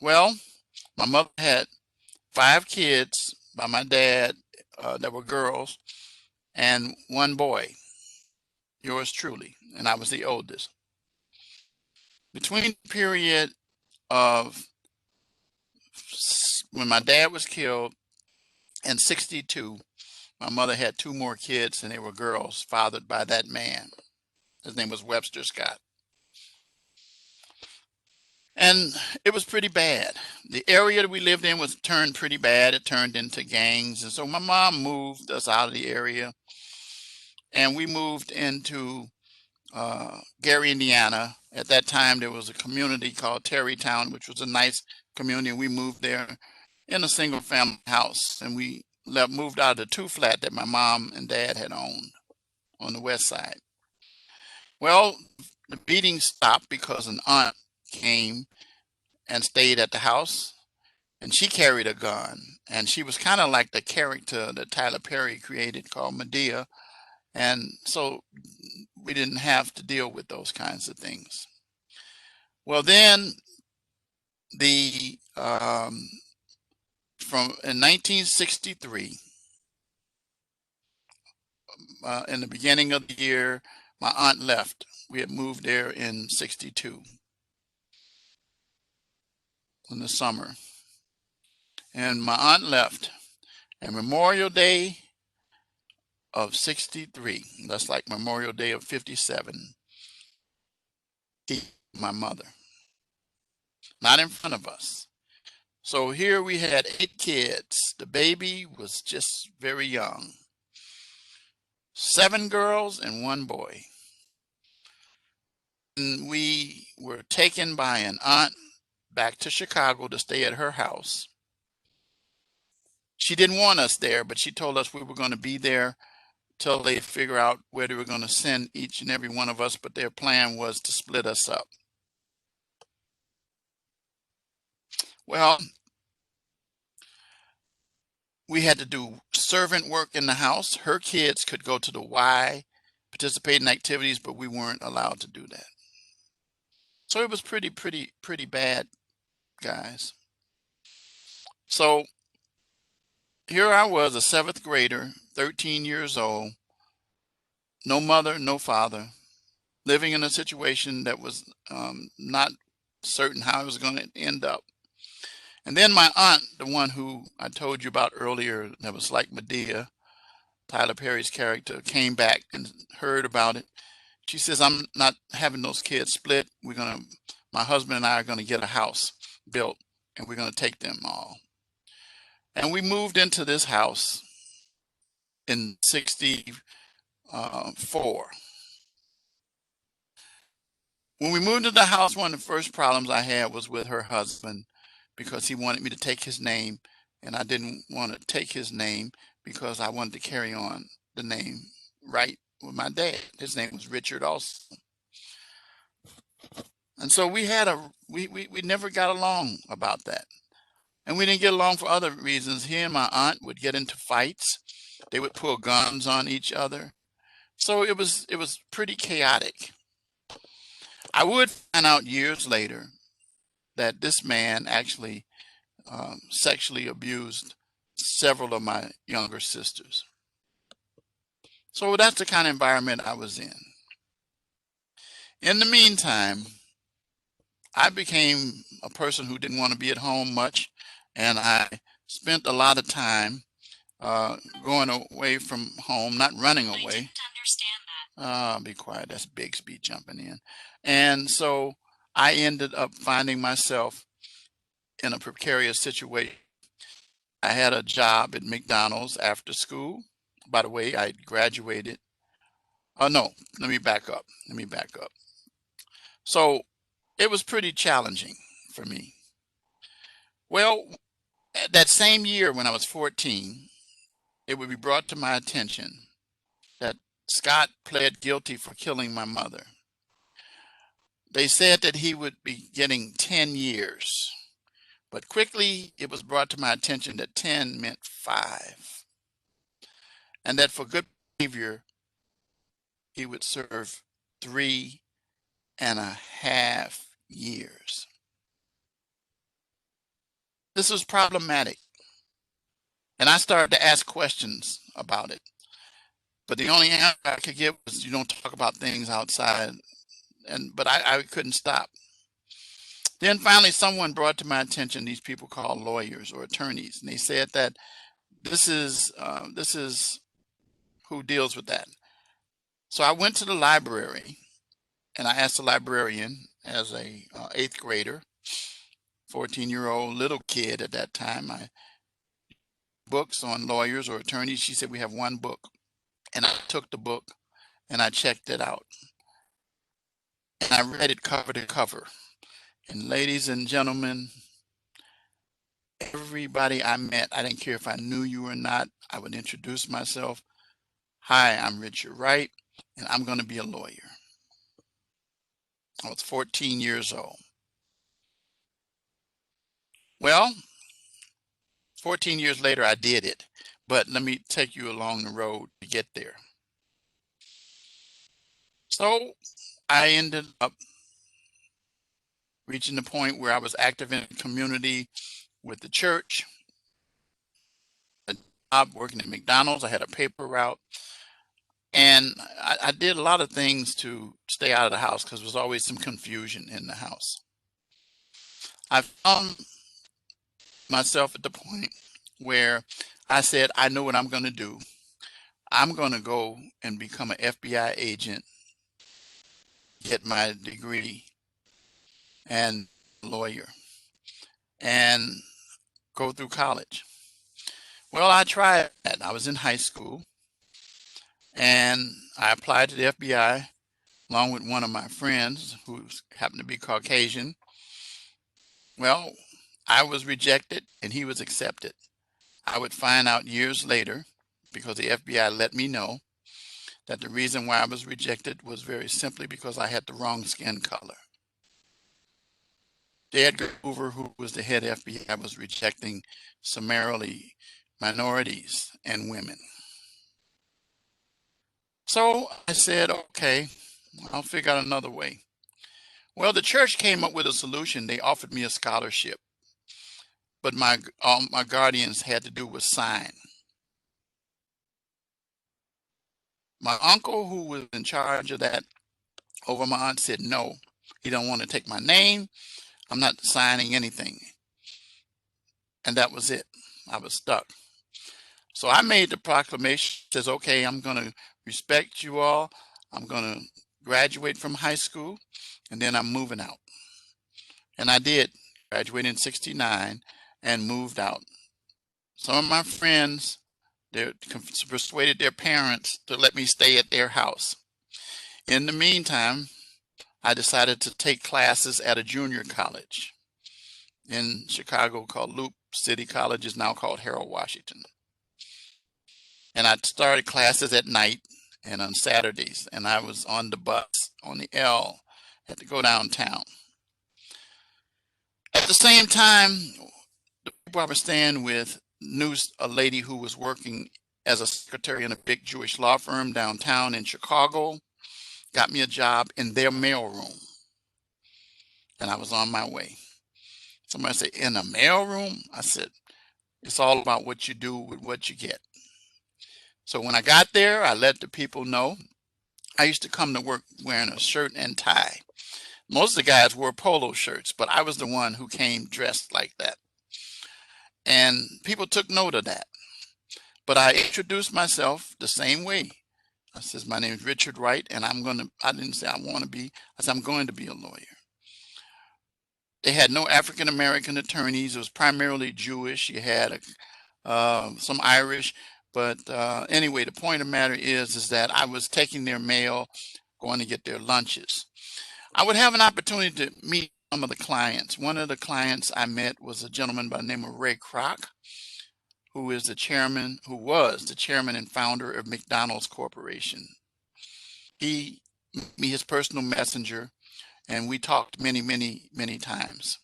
S1: Well, my mother had 5 kids by my dad that were girls and 1 boy, yours truly, and I was the oldest. Between the period of when my dad was killed and 62, my mother had 2 more kids, and they were girls fathered by that man. His name was Webster Scott. And it was pretty bad. The area that we lived in was turned pretty bad. It turned into gangs. And so my mom moved us out of the area, and we moved into Gary, Indiana. At that time, there was a community called Terrytown, which was a nice community. We moved there in a single family house, and we moved out of the 2-flat that my mom and dad had owned on the west side. Well, the beating stopped because an aunt came and stayed at the house, and she carried a gun, and she was kind of like the character that Tyler Perry created called Medea, and so we didn't have to deal with those kinds of things. Well, then the from in 1963, in the beginning of the year, my aunt left. We had moved there in 62 in the summer, and my aunt left. And Memorial Day of 63, that's like Memorial Day of 57, my mother, not in front of us. So here we had 8 kids. The baby was just very young. 7 girls and 1 boy. And we were taken by an aunt back to Chicago to stay at her house. She didn't want us there, but she told us we were going to be there till they figure out where they were going to send each and every one of us, but their plan was to split us up. Well, we had to do servant work in the house. Her kids could go to the Y, participate in activities, but we weren't allowed to do that. So it was pretty bad, guys. So here I was, a 7th grader, 13 years old, no mother, no father, living in a situation that was not certain how it was going to end up. And then my aunt, the one who I told you about earlier, that was like Medea, Tyler Perry's character, came back and heard about it. She says, I'm not having those kids split. My husband and I are going to get a house built, and we're going to take them all. And we moved into this house in 64. When we moved into the house, one of the first problems I had was with her husband, because he wanted me to take his name, and I didn't want to take his name because I wanted to carry on the name right with my dad. His name was Richard also. And so we never got along about that. And we didn't get along for other reasons. He and my aunt would get into fights. They would pull guns on each other. So it was pretty chaotic. I would find out years later that this man actually sexually abused several of my younger sisters. So that's the kind of environment I was in. In the meantime, I became a person who didn't want to be at home much, and I spent a lot of time going away from home, not running away. I didn't understand that. Be quiet. That's Bixby jumping in. And so I ended up finding myself in a precarious situation. I had a job at McDonald's after school. By the way, I graduated. Oh, no, let me back up. So it was pretty challenging for me. Well, that same year when I was 14, it would be brought to my attention that Scott pled guilty for killing my mother. They said that he would be getting 10 years. But quickly it was brought to my attention that 10 meant 5, and that for good behavior he would serve 3.5 years. This was problematic, and I started to ask questions about it. But the only answer I could give was, you don't talk about things outside. But I couldn't stop. Then finally, someone brought to my attention these people called lawyers or attorneys, and they said that this is who deals with that. So I went to the library and I asked the librarian, as a eighth grader, 14-year-old little kid at that time, I books on lawyers or attorneys. She said, we have one book. And I took the book and I checked it out. And I read it cover to cover. And ladies and gentlemen, everybody I met, I didn't care if I knew you or not, I would introduce myself. Hi, I'm Richard Wright, and I'm going to be a lawyer. I was 14 years old. Well, 14 years later, I did it. But let me take you along the road to get there. So I ended up reaching the point where I was active in the community with the church, a job working at McDonald's. I had a paper route. And I did a lot of things to stay out of the house because there was always some confusion in the house. I found myself at the point where I said, I know what I'm going to do. I'm going to go and become an FBI agent, get my degree and lawyer, and go through college. Well, I tried that. I was in high school, and I applied to the FBI along with one of my friends who happened to be Caucasian. Well, I was rejected and he was accepted. I would find out years later, because the FBI let me know, that the reason why I was rejected was very simply because I had the wrong skin color. J. Edgar Hoover, who was the head FBI, was rejecting summarily minorities and women. So I said, okay, I'll figure out another way. Well, the church came up with a solution. They offered me a scholarship, but my guardians had to do was sign. My uncle, who was in charge of that over my aunt, said, no, he don't want to take my name. I'm not signing anything. And that was it. I was stuck. So I made the proclamation, says, okay, I'm going to respect you all. I'm going to graduate from high school, and then I'm moving out. And I did graduate in 69 and moved out. Some of my friends, they persuaded their parents to let me stay at their house. In the meantime, I decided to take classes at a junior college in Chicago called Loop City College, is now called Harold Washington. And I started classes at night and on Saturdays, and I was on the bus, on the L, had to go downtown. At the same time, the people I was staying with knew a lady who was working as a secretary in a big Jewish law firm downtown in Chicago, got me a job in their mailroom, and I was on my way. Somebody said, in a mailroom? I said, it's all about what you do with what you get. So when I got there, I let the people know. I used to come to work wearing a shirt and tie. Most of the guys wore polo shirts, but I was the one who came dressed like that. And people took note of that. But I introduced myself the same way. I says, my name is Richard Wright, and I didn't say I want to be, I said, I'm going to be a lawyer. They had no African American attorneys. It was primarily Jewish. You had some Irish. But anyway, the point of the matter is that I was taking their mail, going to get their lunches. I would have an opportunity to meet some of the clients. One of the clients I met was a gentleman by the name of Ray Kroc, who was the chairman and founder of McDonald's Corporation. He made me his personal messenger, and we talked many, many, many times.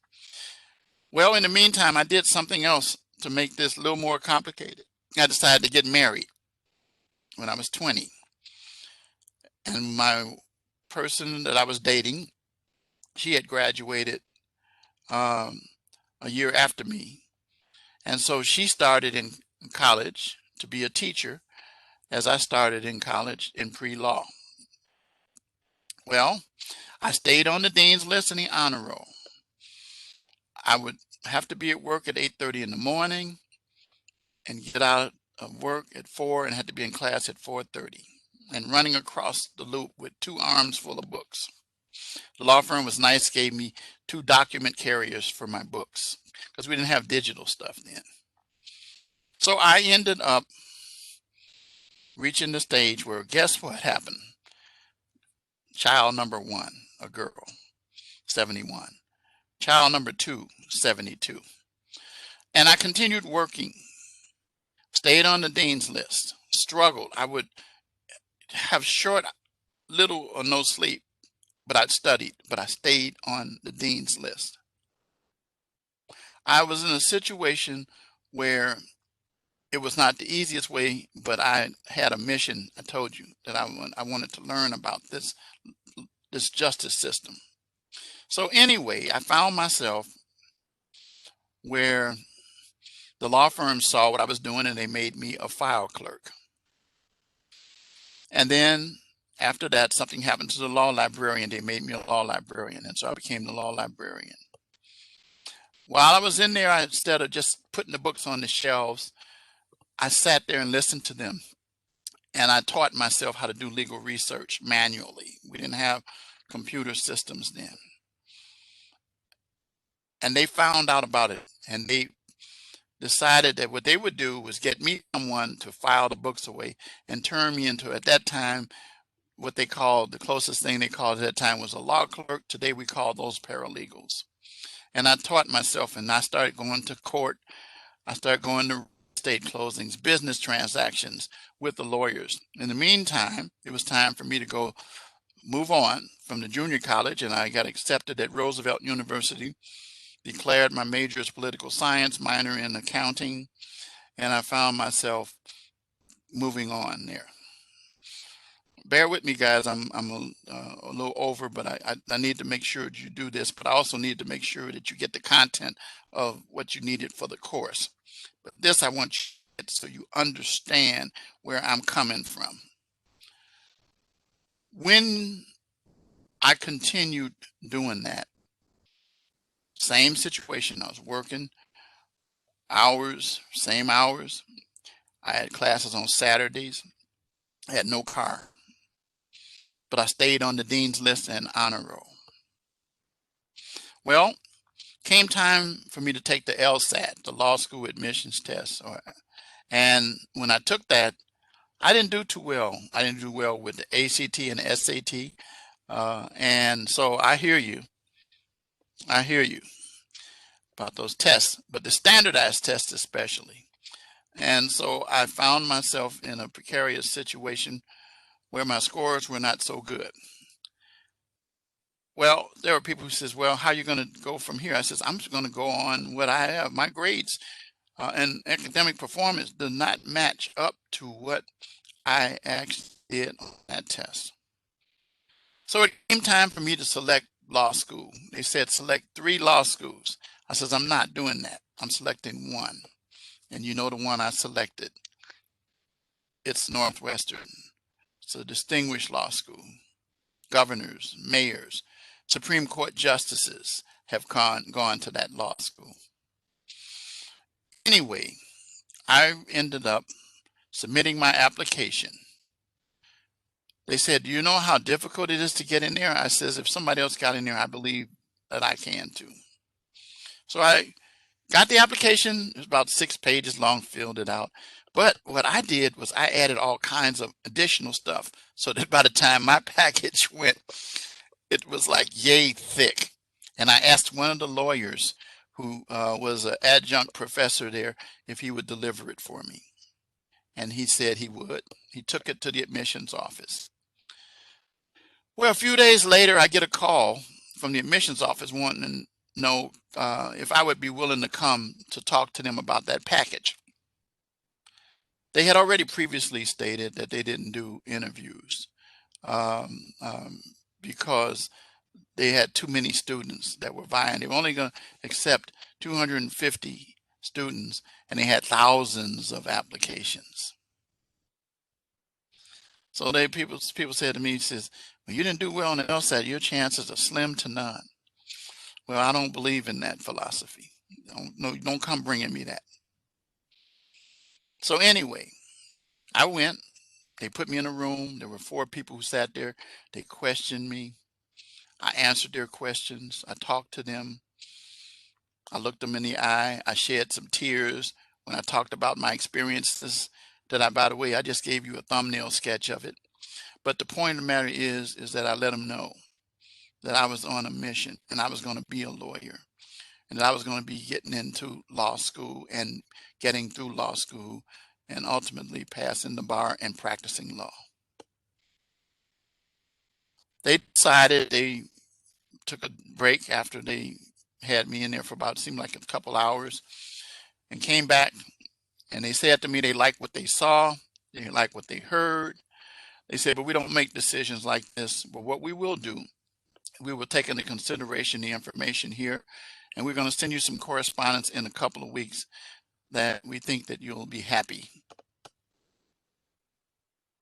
S1: Well, in the meantime, I did something else to make this a little more complicated. I decided to get married when I was 20. And my person that I was dating, she had graduated um, a year after me. And so she started in college to be a teacher as I started in college in pre-law. Well, I stayed on the dean's list in the honor roll. I would have to be at work at 8:30 in the morning and get out of work at 4 and had to be in class at 4:30 and running across the loop with 2 arms full of books. The law firm was nice, gave me 2 document carriers for my books because we didn't have digital stuff then. So I ended up reaching the stage where, guess what happened? Child number 1, a girl, 71. Child number 2, 72. And I continued working, stayed on the dean's list, struggled. I would have short, little or no sleep, but I'd studied, but I stayed on the dean's list. I was in a situation where it was not the easiest way, but I had a mission. I told you that I wanted to learn about this justice system. So anyway, I found myself where the law firm saw what I was doing and they made me a file clerk. And then after that, something happened to the law librarian. They made me a law librarian. And so I became the law librarian. While I was in there, instead of just putting the books on the shelves, I sat there and listened to them. And I taught myself how to do legal research manually. We didn't have computer systems then. And they found out about it. And they decided that what they would do was get me someone to file the books away and turn me into, at that time, what they called, the closest thing they called at that time was a law clerk. Today we call those paralegals. And I taught myself, and I started going to court. I started going to estate closings, business transactions with the lawyers. In the meantime, it was time for me to move on from the junior college, and I got accepted at Roosevelt University, declared my major as political science, minor in accounting, and I found myself moving on there. Bear with me, guys. I'm a little over, but I need to make sure that you do this, but I also need to make sure that you get the content of what you needed for the course. But this I want you to get so you understand where I'm coming from. When I continued doing that, same situation, I was working hours, same hours. I had classes on Saturdays. I had no car, but I stayed on the dean's list and honor roll. Well, came time for me to take the LSAT, the law school admissions test. And when I took that, I didn't do too well. I didn't do well with the ACT and the SAT. And so I hear you. I hear you about those tests, but the standardized tests especially. And so I found myself in a precarious situation where my scores were not so good. Well, there are people who says, well, how are you going to go from here? I says, I'm just going to go on what I have. My grades and academic performance does not match up to what I actually did on that test. So it came time for me to select law school. They said, select 3 law schools. I says, I'm not doing that. I'm selecting one. And you know the one I selected. It's Northwestern. It's a distinguished law school. Governors, mayors, Supreme Court justices have gone to that law school. Anyway, I ended up submitting my application. They said, do you know how difficult it is to get in there? I says, if somebody else got in there, I believe that I can too. So I got the application. It was about 6 pages long, filled it out. But what I did was I added all kinds of additional stuff so that by the time my package went, it was like yay thick. And I asked one of the lawyers who was an adjunct professor there if he would deliver it for me. And he said he would. He took it to the admissions office. Well, a few days later, I get a call from the admissions office wanting know if I would be willing to come to talk to them about that package. They had already previously stated that they didn't do interviews um, um, because they had too many students that were vying. They were only going to accept 250 students, and they had thousands of applications. So people said to me, says, "Well, you didn't do well on the LSAT. Your chances are slim to none." Well, I don't believe in that philosophy. Don't come bringing me that. So anyway, I went. They put me in a room. There were 4 people who sat there. They questioned me. I answered their questions. I talked to them. I looked them in the eye. I shed some tears when I talked about my experiences that by the way, I just gave you a thumbnail sketch of it. But the point of the matter is that I let them know that I was on a mission and I was going to be a lawyer and that I was going to be getting into law school and getting through law school and ultimately passing the bar and practicing law. They decided they took a break after they had me in there for about, seemed like a couple hours, and came back and they said to me they liked what they saw, they liked what they heard. They said, but we don't make decisions like this. But what we will do, we will take into consideration the information here, and we're going to send you some correspondence in a couple of weeks that we think that you'll be happy.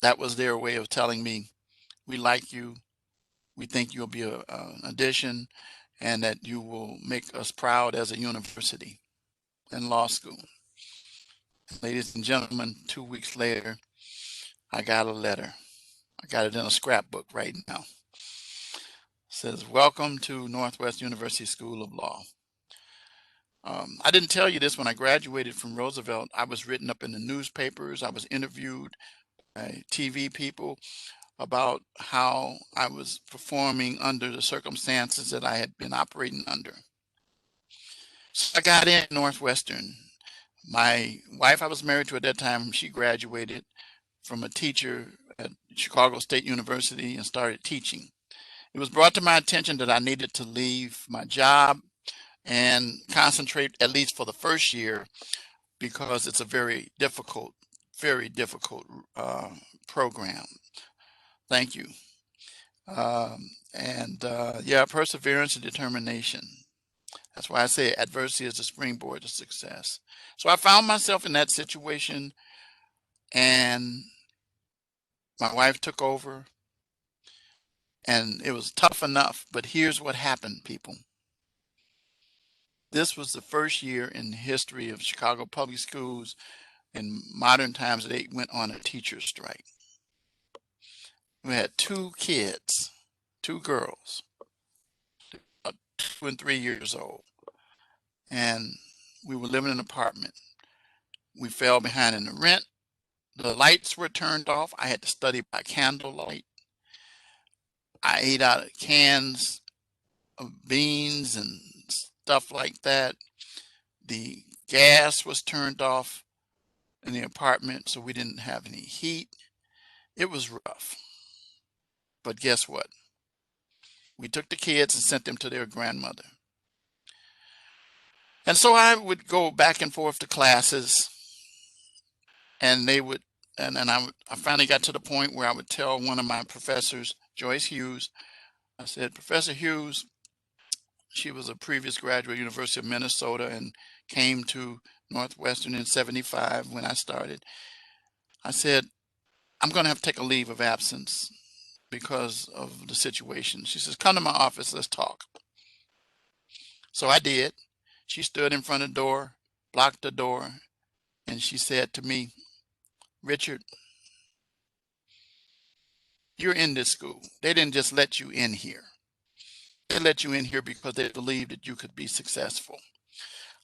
S1: That was their way of telling me, we like you, we think you'll be an addition, and that you will make us proud as a university and law school. Ladies and gentlemen, 2 weeks later, I got a letter. I got it in a scrapbook right now. It says, welcome to Northwest University School of Law. I didn't tell you this when I graduated from Roosevelt. I was written up in the newspapers. I was interviewed by TV people about how I was performing under the circumstances that I had been operating under. So I got in Northwestern. My wife I was married to at that time, she graduated from a teacher at Chicago State University and started teaching. It was brought to my attention that I needed to leave my job and concentrate, at least for the first year, because it's a very difficult program. Thank you. Yeah, perseverance and determination. That's why I say adversity is a springboard to success. So I found myself in that situation, and my wife took over, and it was tough enough. But here's what happened, people. This was the first year in the history of Chicago public schools in modern times that they went on a teacher strike. We had 2 kids, 2 girls, 2 and 3 years old, and we were living in an apartment. We fell behind in the rent. The lights were turned off. I had to study by candlelight. I ate out of cans of beans and stuff like that. The gas was turned off in the apartment, so we didn't have any heat. It was rough. But guess what? We took the kids and sent them to their grandmother. And so I would go back and forth to classes, and they would, I finally got to the point where I would tell one of my professors, Joyce Hughes, I said, Professor Hughes, she was a previous graduate, University of Minnesota, and came to Northwestern in '75 when I started. I said, I'm going to have to take a leave of absence because of the situation. She says, come to my office, let's talk. So I did. She stood in front of the door, blocked the door, and she said to me, Richard, you're in this school. They didn't just let you in here. They let you in here because they believed that you could be successful.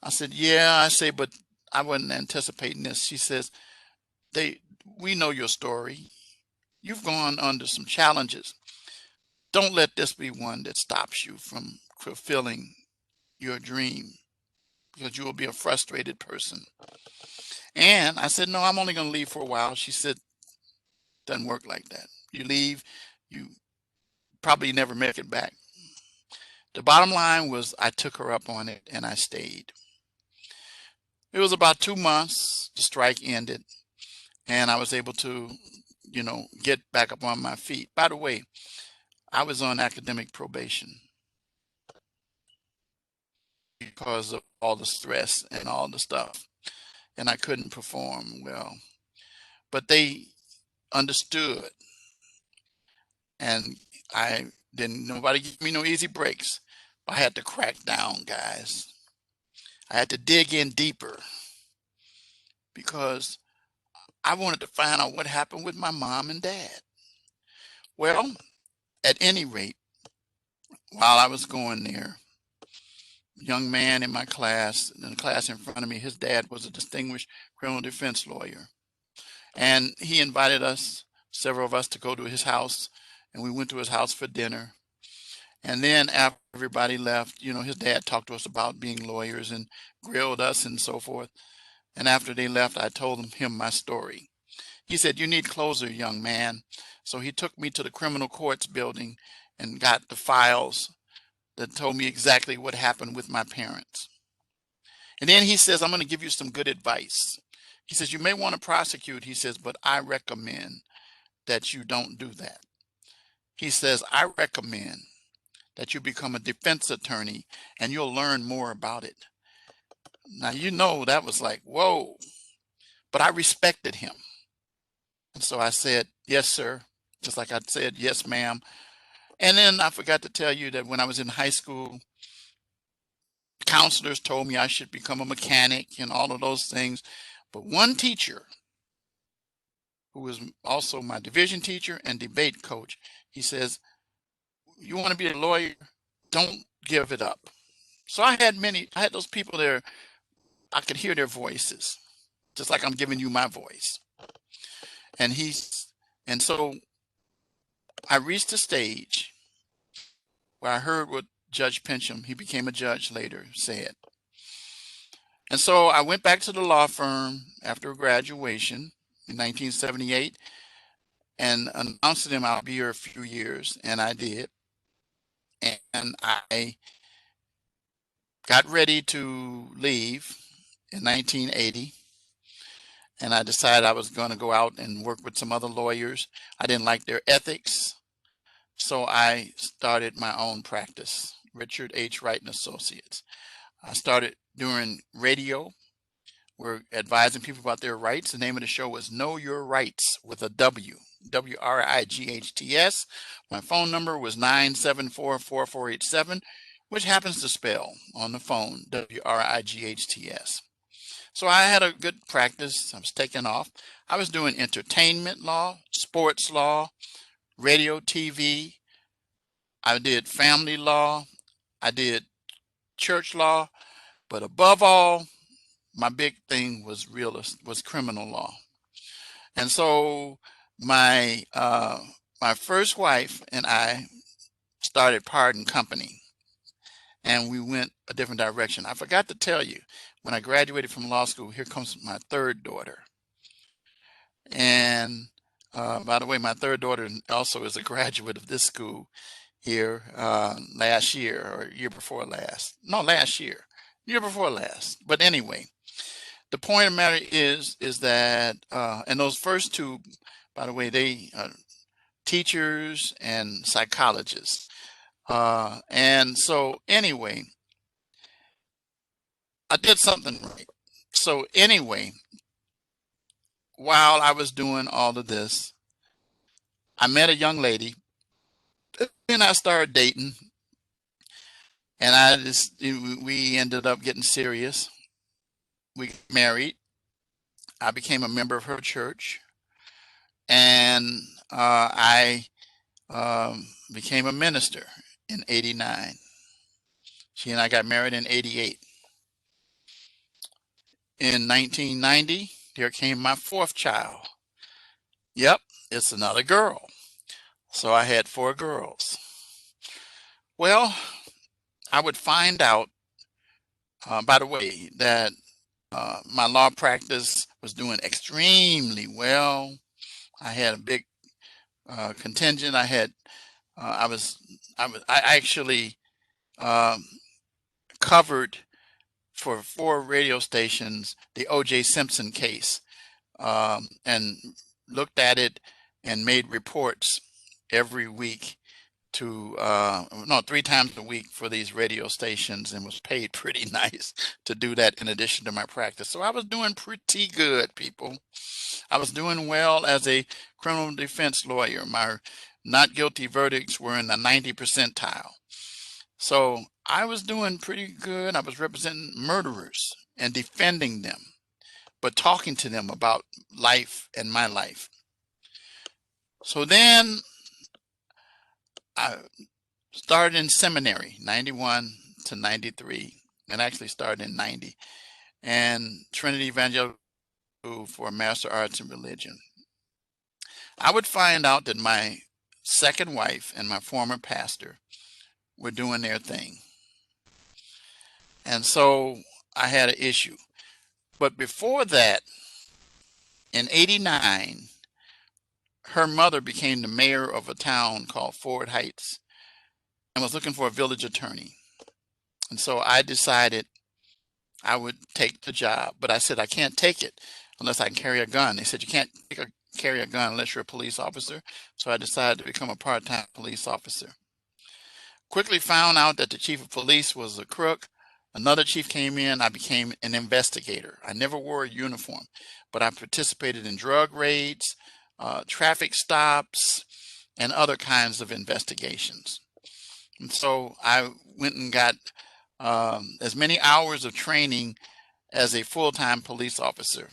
S1: I said, yeah, I say, but I wasn't anticipating this. She says, we know your story. You've gone under some challenges. Don't let this be one that stops you from fulfilling your dream, because you will be a frustrated person. And I said, no, I'm only going to leave for a while. She said, doesn't work like that. You leave, you probably never make it back. The bottom line was I took her up on it and I stayed. It was about 2 months, the strike ended, and I was able to, get back up on my feet. By the way, I was on academic probation because of all the stress and all the stuff, and I couldn't perform well. But they understood, and I didn't, nobody gave me no easy breaks. I had to crack down, guys. I had to dig in deeper because I wanted to find out what happened with my mom and dad. Well, at any rate, while I was going there, a young man in my class, in the class in front of me, his dad was a distinguished criminal defense lawyer. And he invited us, several of us, to go to his house. And we went to his house for dinner. And then after everybody left, his dad talked to us about being lawyers and grilled us and so forth. And after they left, I told him my story. He said, "You need closure, young man." So he took me to the criminal courts building and got the files that told me exactly what happened with my parents. And then he says, "I'm going to give you some good advice." He says, "You may want to prosecute," he says, "but I recommend that you don't do that." He says, "I recommend that you become a defense attorney and you'll learn more about it." Now, that was like, whoa, but I respected him. And so I said, "Yes, sir." Just like I said, "Yes, ma'am." And then I forgot to tell you that when I was in high school, counselors told me I should become a mechanic and all of those things. But one teacher, who was also my division teacher and debate coach, he says, "You want to be a lawyer? Don't give it up." So I had those people there. I could hear their voices, just like I'm giving you my voice. And so I reached the stage where I heard what Judge Pincham, he became a judge later, said. And so I went back to the law firm after graduation in 1978 and announced to them I'll be here a few years, and I did. And I got ready to leave in 1980, and I decided I was going to go out and work with some other lawyers. I didn't like their ethics, so I started my own practice, Richard H. Wright and Associates. I started doing radio. We're advising people about their rights. The name of the show was Know Your Rights with a W, WRIGHTS. My phone number was 974-4487, which happens to spell on the phone WRIGHTS. So I had a good practice. I was taking off. I was doing entertainment law, sports law, radio, TV. I did family law. I did church law. But above all, my big thing was criminal law. And so my my first wife and I started Pardon Company, and we went a different direction. I forgot to tell you, when I graduated from law school, here comes my third daughter. And by the way, my third daughter also is a graduate of this school here last year or year before last. No, last year, year before last. But anyway, the point of the matter is that, and those first two, by the way, they teachers and psychologists. And so anyway, I did something right. So anyway, while I was doing all of this, I met a young lady, and I started dating, and we ended up getting serious. We got married. I became a member of her church, and I became a minister in '89. She and I got married in '88. In 1990, there came my fourth child. Yep, it's another girl. So I had four girls. Well, I would find out, by the way, that my law practice was doing extremely well. I had a big contingent. I actually um, covered for 4 radio stations the O.J. Simpson case, and looked at it and made reports every week to no, 3 times a week for these radio stations, and was paid pretty nice to do that in addition to my practice. So I was doing pretty good, people. I was doing well as a criminal defense lawyer. My not guilty verdicts were in the 90 percentile. So I was doing pretty good. I was representing murderers and defending them, but talking to them about life and my life. So then I started in seminary, 91 to 93, and actually started in 90, and Trinity Evangelical for a Master of Arts in Religion. I would find out that my second wife and my former pastor were doing their thing. And so I had an issue. But before that, in 89, her mother became the mayor of a town called Ford Heights and was looking for a village attorney. And so I decided I would take the job, but I said I can't take it unless I can carry a gun. They said you can't carry a gun unless you're a police officer. So I decided to become a part-time police officer. Quickly found out that the chief of police was a crook. Another chief came in. I became an investigator. I never wore a uniform, but I participated in drug raids, traffic stops, and other kinds of investigations. And so I went and got as many hours of training as a full-time police officer.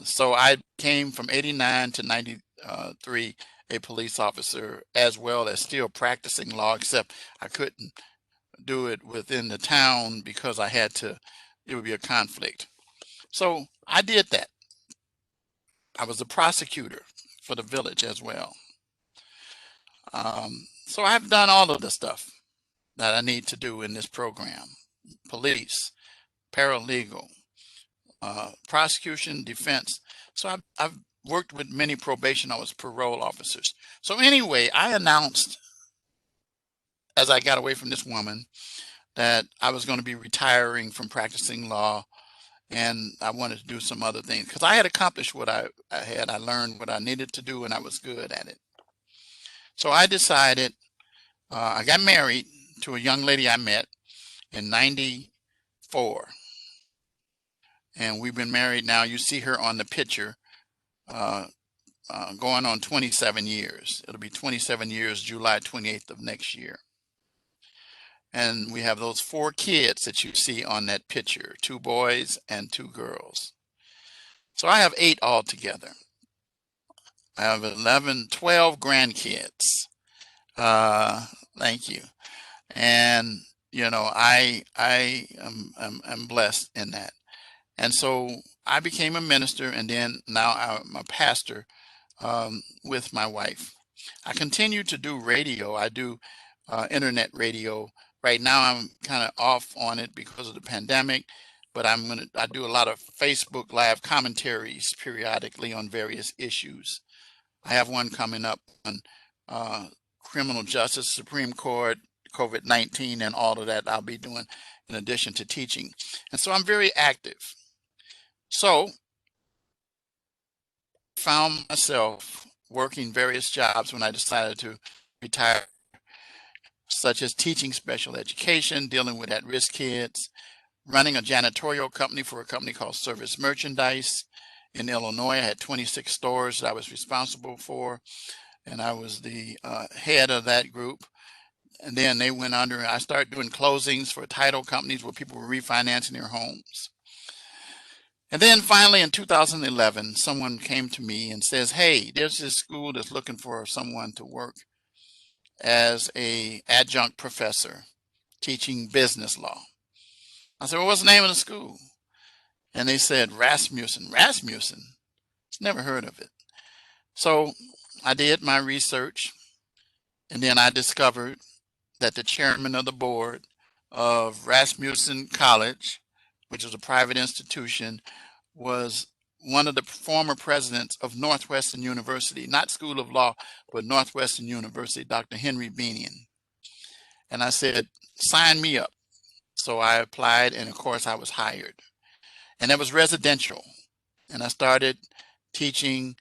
S1: So I came from 89 to 93 a police officer, as well as still practicing law, except I couldn't do it within the town because I had to, it would be a conflict. So I did that. I was a prosecutor for the village as well. So I've done all of the stuff that I need to do in this program: police, paralegal, prosecution, defense. So I've worked with many probation officers, parole officers. So anyway, I announced as I got away from this woman that I was going to be retiring from practicing law, and I wanted to do some other things because I had accomplished what I learned what I needed to do, and I was good at it. So I decided, I got married to a young lady I met in 94. And we've been married now. You see her on the picture, going on 27 years. It'll be 27 years, July 28th of next year. And we have those 4 kids that you see on that picture, 2 boys and 2 girls. So I have 8 altogether. I have 12 grandkids. Thank you. And, you know, I am blessed in that. And so I became a minister, and then now I'm a pastor with my wife. I continue to do radio. I do internet radio. Right now I'm kind of off on it because of the pandemic, but I do a lot of Facebook live commentaries periodically on various issues. I have one coming up on criminal justice, Supreme Court, COVID-19, and all of that I'll be doing in addition to teaching. And so I'm very active. So found myself working various jobs when I decided to retire, such as teaching special education, dealing with at-risk kids, running a janitorial company for a company called Service Merchandise in Illinois. I had 26 stores that I was responsible for, and I was the head of that group. And then they went under, and I started doing closings for title companies where people were refinancing their homes. And then finally in 2011, someone came to me and says, hey, there's this school that's looking for someone to work as a adjunct professor teaching business law. I said, well, what's the name of the school? And they said, Rasmussen. Rasmussen? Never heard of it. So I did my research, and then I discovered that the chairman of the board of Rasmussen College, which is a private institution, was one of the former presidents of Northwestern University, not School of Law, but Northwestern University, Dr. Henry Beanian. And I said, sign me up. So I applied, and of course I was hired. And that was residential. And I started teaching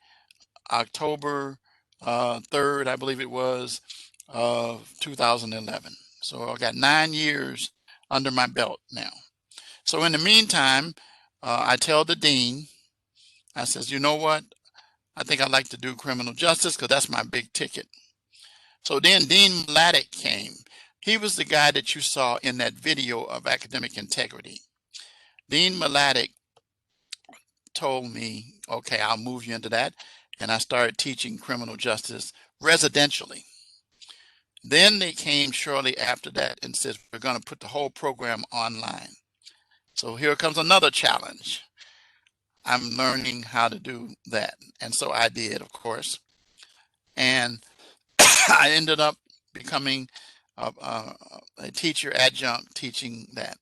S1: October 3rd, I believe it was, of 2011. So I got 9 years under my belt now. So in the meantime, I tell the dean, I says, you know what? I think I'd like to do criminal justice because that's my big ticket. So then Dean Mladek came. He was the guy that you saw in that video of academic integrity. Dean Mladek told me, okay, I'll move you into that. And I started teaching criminal justice residentially. Then they came shortly after that and said, we're going to put the whole program online. So here comes another challenge. I'm learning how to do that. And so I did, of course. And I ended up becoming a teacher adjunct teaching that.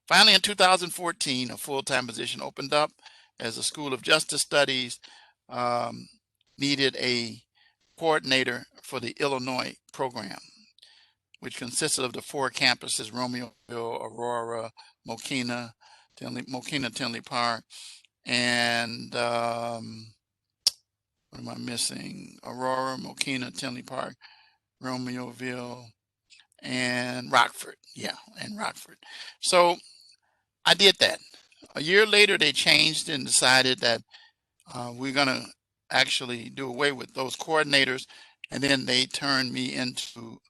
S1: Finally, in 2014, a full-time position opened up as a School of Justice Studies needed a coordinator for the Illinois program, which consisted of the 4 campuses: Romeoville, Aurora, Mokina, Tinley Park, and what am I missing? Aurora, Mokina, Tinley Park, Romeoville, and Rockford. Yeah, and Rockford. So I did that. A year later, they changed and decided that we're going to actually do away with those coordinators. And then they turned me into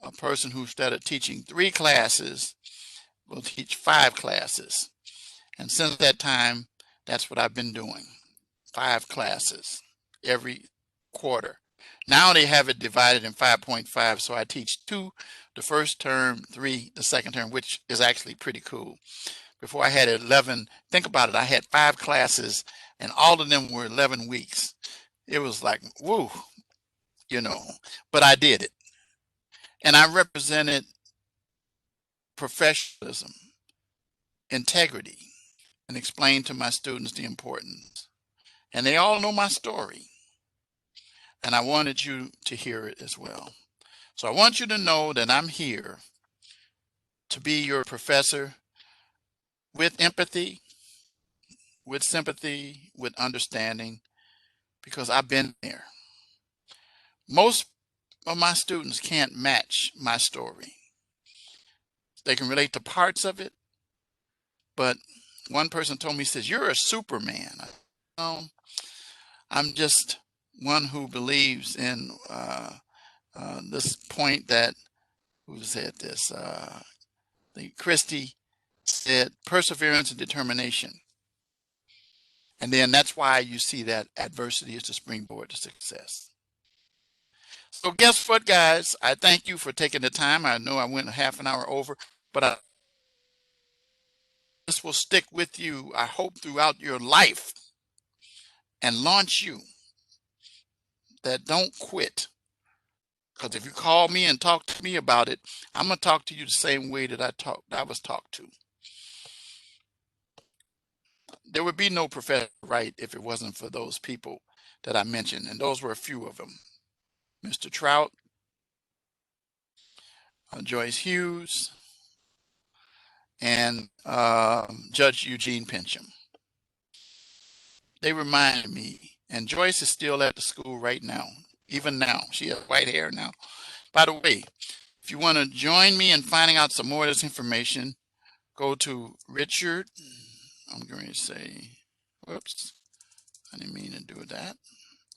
S1: a person who started teaching 3 classes, will teach 5 classes. And since that time, that's what I've been doing. 5 classes every quarter. Now they have it divided in 5.5, so I teach 2 the first term, 3 the second term, which is actually pretty cool. Before I had 11, think about it, I had 5 classes and all of them were 11 weeks. It was like, woo, but I did it. And I represented professionalism, integrity, and explained to my students the importance. And they all know my story. And I wanted you to hear it as well. So I want you to know that I'm here to be your professor with empathy, with sympathy, with understanding, because I've been there. Most of my students can't match my story. They can relate to parts of it, but one person told me, says, you're a Superman. I'm just one who believes in this point that, who said this? Christie said, perseverance and determination. And then that's why you see that adversity is the springboard to success. So guess what, guys? I thank you for taking the time. I know I went half an hour over, but this will stick with you, I hope, throughout your life and launch you. That don't quit. Because if you call me and talk to me about it, I'm going to talk to you the same way that I was talked to. There would be no Professor Wright if it wasn't for those people that I mentioned, and those were a few of them. Mr. Trout, Joyce Hughes, and Judge Eugene Pincham. They reminded me, and Joyce is still at the school right now, even now. She has white hair now. By the way, if you want to join me in finding out some more of this information, go to Richard. I'm going to say, whoops, I didn't mean to do that.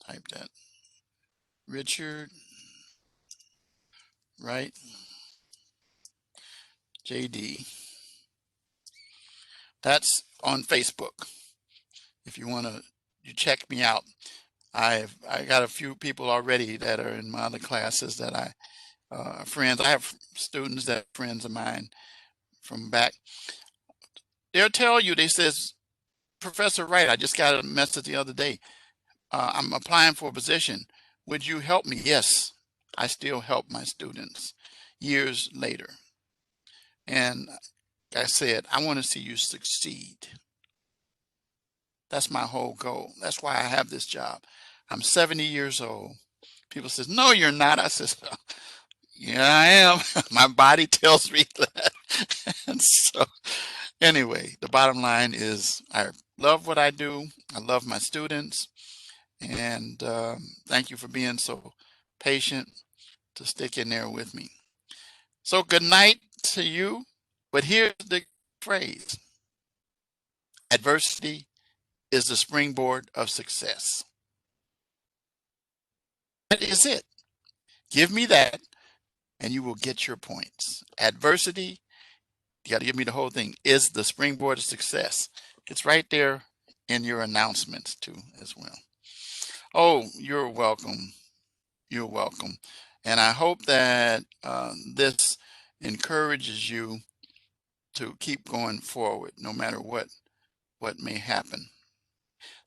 S1: Type that. Richard Wright, JD. That's on Facebook. If you want to, you check me out. I got a few people already that are in my other classes that friends. I have students that are friends of mine from back. They'll tell you, they says, Professor Wright, I just got a message the other day. I'm applying for a position. Would you help me? Yes, I still help my students years later. And like I said, I want to see you succeed. That's my whole goal. That's why I have this job. I'm 70 years old. People says, no, you're not. I says, Yeah, I am. My body tells me that. And so, anyway, the bottom line is I love what I do. I love my students. And thank you for being so patient to stick in there with me. So, good night to you. But here's the phrase: adversity is the springboard of success. That is it. Give me that, and you will get your points. Adversity, you got to give me the whole thing, is the springboard of success. It's right there in your announcements, too, as well. Oh, you're welcome. You're welcome. And I hope that this encourages you to keep going forward, no matter what may happen.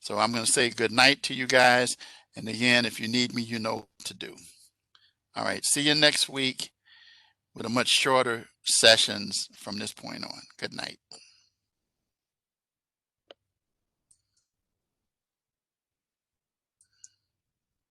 S1: So I'm going to say good night to you guys. And again, if you need me, you know what to do. All right. See you next week with a much shorter sessions from this point on. Good night.